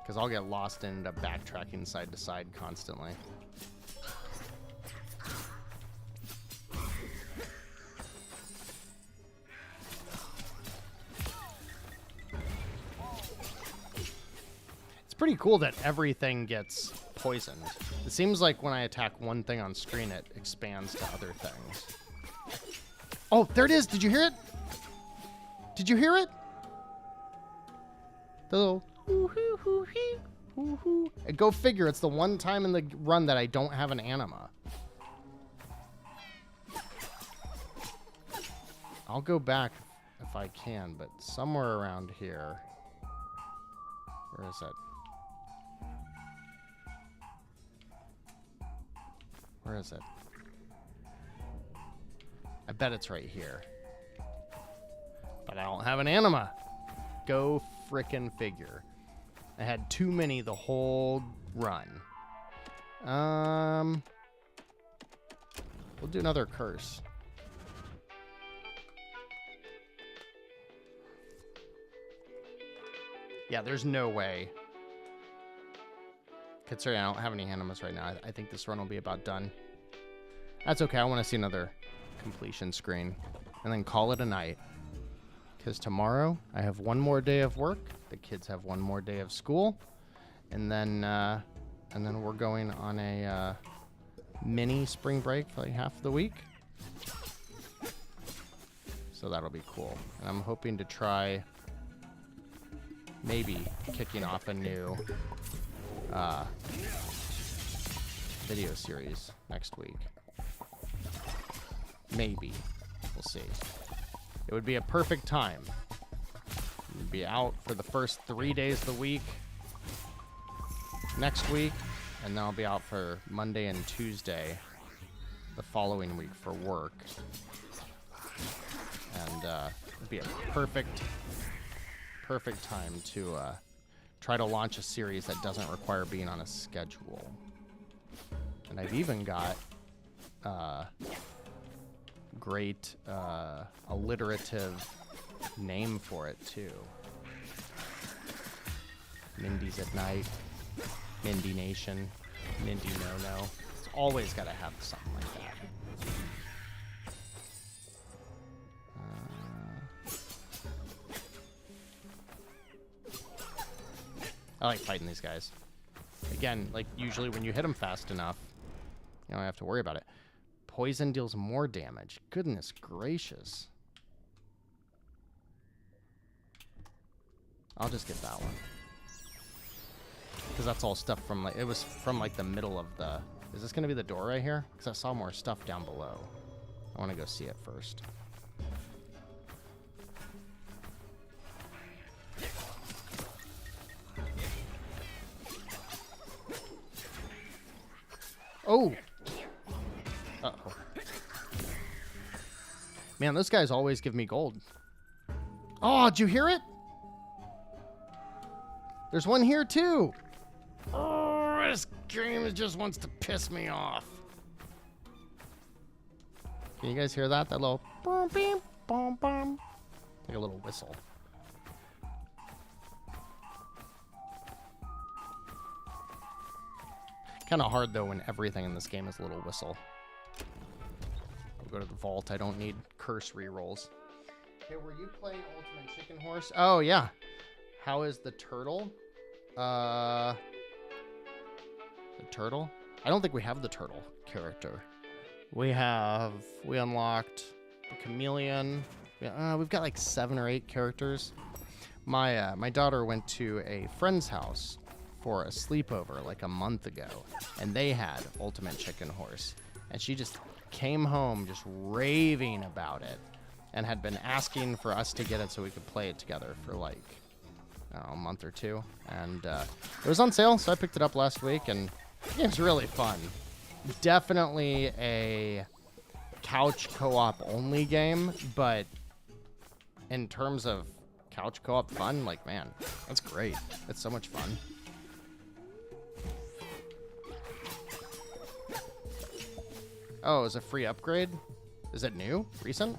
Because I'll get lost and end up backtracking side to side constantly. It's pretty cool that everything gets poisoned. It seems like when I attack one thing on screen, it expands to other things. Oh, there it is! Did you hear it? Did you hear it? The little hoo-hoo-hoo-hee-hoo-hoo. Go figure, it's the one time in the run that I don't have an anima. I'll go back if I can, but somewhere around here. Where is it? Where is it? I bet it's right here. But I don't have an anima. Go frickin' figure. I had too many the whole run. We'll do another curse. Yeah, there's no way. Considering I don't have any animas right now, I think this run will be about done. That's okay. I want to see another completion screen. And then call it a night. Because tomorrow I have one more day of work. The kids have one more day of school. And then we're going on a mini spring break for like half the week. So that'll be cool. And I'm hoping to try maybe kicking off a new video series next week. Maybe. We'll see. It would be a perfect time. We'd be out for the first 3 days of the week next week, and then I'll be out for Monday and Tuesday the following week for work. And it'd be a perfect time to try to launch a series that doesn't require being on a schedule. And I've even got great alliterative name for it too. Nindies at night, Nindie Nation, Nindie No. It's always got to have something like that. I like fighting these guys. Again, like usually when you hit them fast enough, you don't have to worry about it. Poison deals more damage. Goodness gracious. I'll just get that one. Because that's all stuff from like, it was from like the middle of the, is this going to be the door right here? Because I saw more stuff down below. I want to go see it first. Oh! Uh-oh. Man, those guys always give me gold. Oh, did you hear it? There's one here, too. Oh, this game just wants to piss me off. Can you guys hear that? That little boom, beep, boom, boom. Like a little whistle. Kind of hard, though, when everything in this game is a little whistle. I'll go to the vault. I don't need curse rerolls. Hey, were you playing Ultimate Chicken Horse? Oh, yeah. How is the turtle? The turtle? I don't think we have the turtle character. We unlocked the chameleon. We've got like 7 or 8 characters. My daughter went to a friend's house for a sleepover like a month ago, and they had Ultimate Chicken Horse, and she just came home just raving about it, and had been asking for us to get it so we could play it together for like, I don't know, a month or 2. And it was on sale, so I picked it up last week, and it's really fun. Definitely a couch co-op only game, but in terms of couch co-op fun, like, man, that's great. It's so much fun. Oh, is it a free upgrade? Is it new? Recent?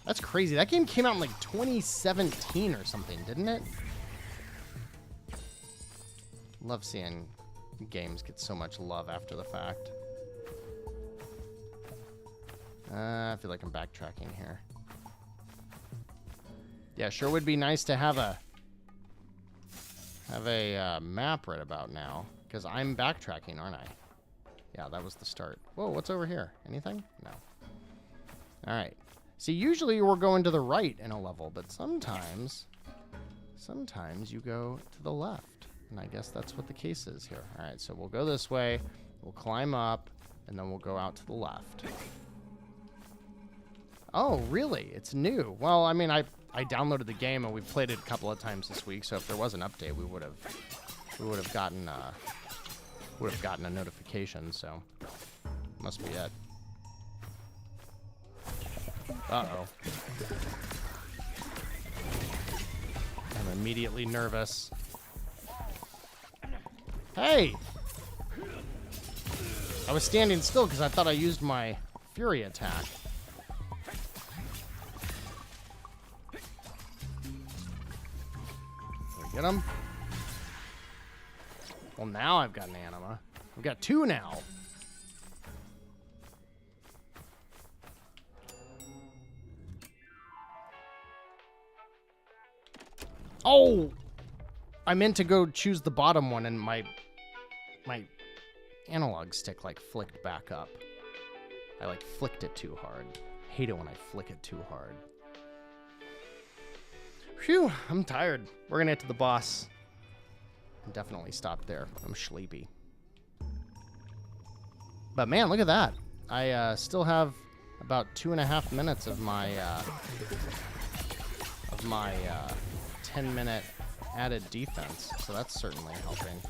That's crazy. That game came out in like 2017 or something, didn't it? Love seeing games get so much love after the fact. I feel like I'm backtracking here. Yeah, sure would be nice to have a map right about now, because I'm backtracking, aren't I? Yeah, that was the start. Whoa, what's over here? Anything? No. All right. See, usually we're going to the right in a level, but sometimes you go to the left. And I guess that's what the case is here. All right, so we'll go this way, we'll climb up, and then we'll go out to the left. Oh, really? It's new. Well, I mean, I downloaded the game, and we've played it a couple of times this week, so if there was an update, we would have gotten a notification, so must be it. Uh-oh. I'm immediately nervous. Hey! I was standing still because I thought I used my fury attack. Can we get him? Well, now I've got an anima. I've got 2 now. Oh! I meant to go choose the bottom one, and my analog stick, like, flicked back up. I, like, flicked it too hard. Hate it when I flick it too hard. Phew, I'm tired. We're gonna get to the boss. Definitely stop there. I'm sleepy. But man, look at that. I still have about 2.5 minutes of my 10-minute added defense, so that's certainly helping.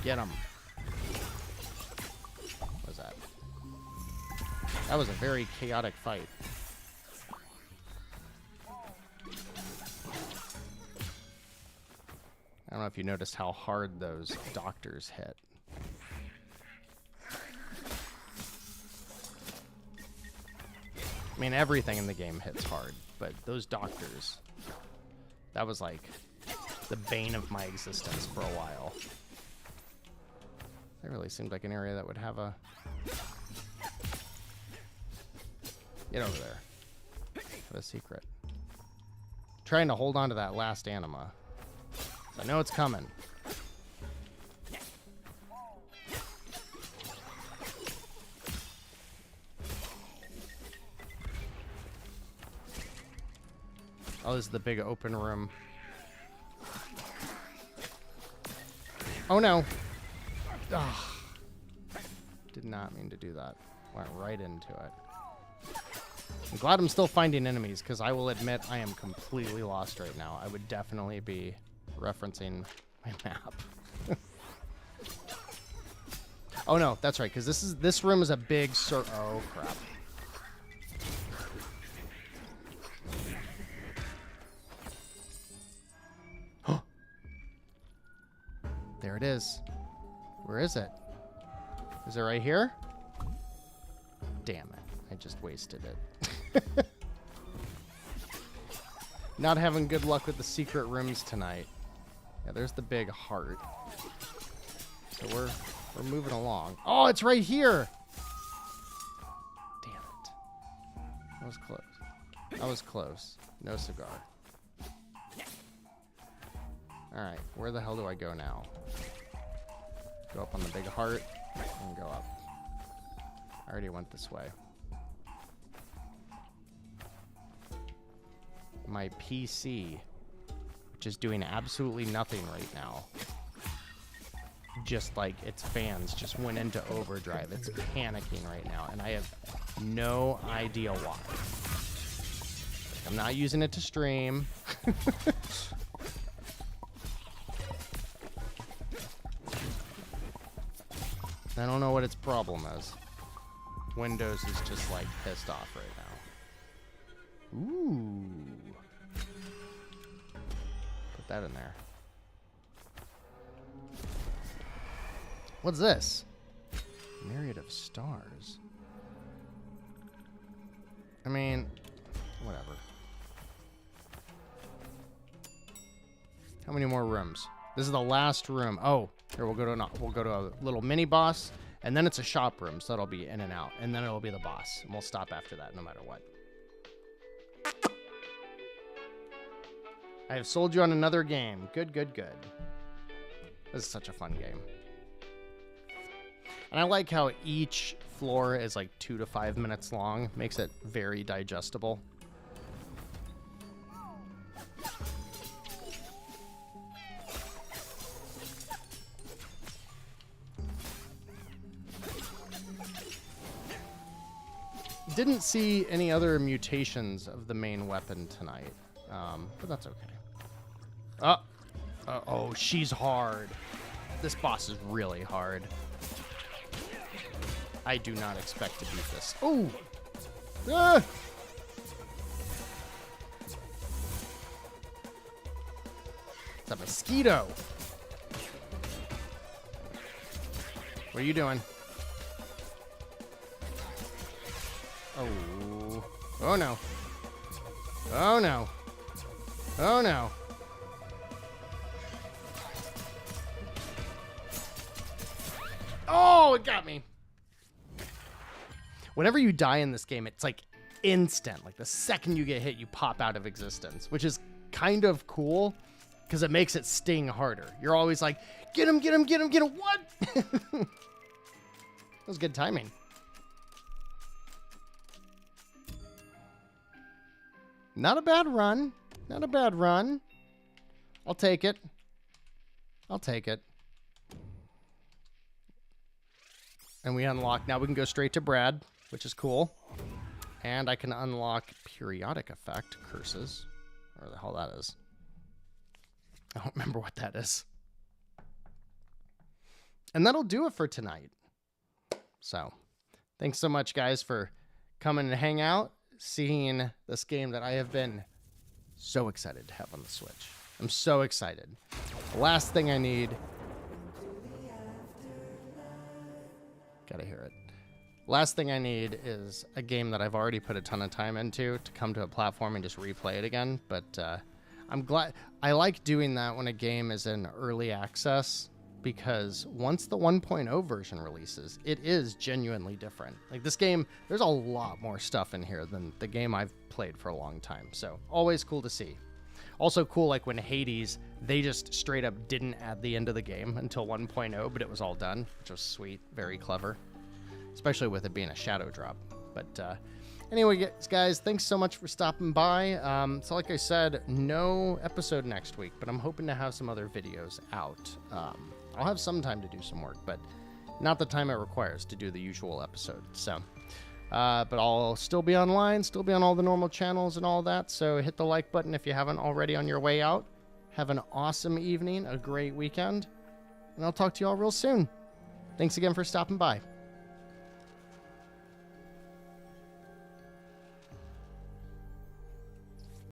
Get him. What was that? That was a very chaotic fight. I don't know if you noticed how hard those doctors hit. I mean, everything in the game hits hard, but those doctors, that was like the bane of my existence for a while. That really seemed like an area that would have a... Get over there. Have a secret. Trying to hold on to that last anima. I know it's coming. Oh, this is the big open room. Oh no. Ugh. Did not mean to do that. Went right into it. I'm glad I'm still finding enemies, because I will admit I am completely lost right now. I would definitely be referencing my map. Oh no, that's right, because this room is a big oh crap. There it is. Where is it? Is it right here? Damn it. I just wasted it. Not having good luck with the secret rooms tonight. Yeah, there's the big heart. So we're moving along. Oh, it's right here! Damn it. That was close. That was close. No cigar. Alright, where the hell do I go now? Go up on the big heart and go up. I already went this way. My PC, which is doing absolutely nothing right now. Just like its fans just went into overdrive. It's panicking right now, and I have no idea why. I'm not using it to stream. I don't know what its problem is. Windows is just like pissed off right now. Ooh. Put that in there. What's this? Myriad of stars. I mean, whatever. How many more rooms? This is the last room. Oh, here we'll go to a little mini boss, and then it's a shop room, so that'll be in and out, and then it'll be the boss, and we'll stop after that, no matter what. I have sold you on another game. Good, good, good. This is such a fun game. And I like how each floor is like 2 to 5 minutes long. Makes it very digestible. Didn't see any other mutations of the main weapon tonight, but that's okay. Oh, she's hard. This boss is really hard. I do not expect to beat this. Oh! Ah! It's a mosquito. What are you doing? Oh. Oh no. Oh no. Oh no. Oh, it got me. Whenever you die in this game, it's like instant. Like the second you get hit, you pop out of existence, which is kind of cool because it makes it sting harder. You're always like, get him, get him, get him, get him. What? That was good timing. Not a bad run. Not a bad run. I'll take it. I'll take it. And we unlock. Now we can go straight to Brad, which is cool. And I can unlock periodic effect curses. Where the hell that is. I don't remember what that is. And that'll do it for tonight. So, thanks so much, guys, for coming and hang out, seeing this game that I have been so excited to have on the Switch. I'm so excited. The last thing I need... Gotta hear it. Last thing I need is a game that I've already put a ton of time into to come to a platform and just replay it again. But I'm glad. I like doing that when a game is in early access, because once the 1.0 version releases, it is genuinely different. Like this game, there's a lot more stuff in here than the game I've played for a long time. So always cool to see. Also cool, like when Hades, they just straight up didn't add the end of the game until 1.0, but it was all done, which was sweet, very clever, especially with it being a shadow drop. But anyway, guys, thanks so much for stopping by. So like I said, no episode next week, but I'm hoping to have some other videos out. I'll have some time to do some work, but not the time it requires to do the usual episode. So, but I'll still be online, still be on all the normal channels and all that. So hit the like button if you haven't already on your way out. Have an awesome evening, a great weekend, and I'll talk to you all real soon. Thanks again for stopping by.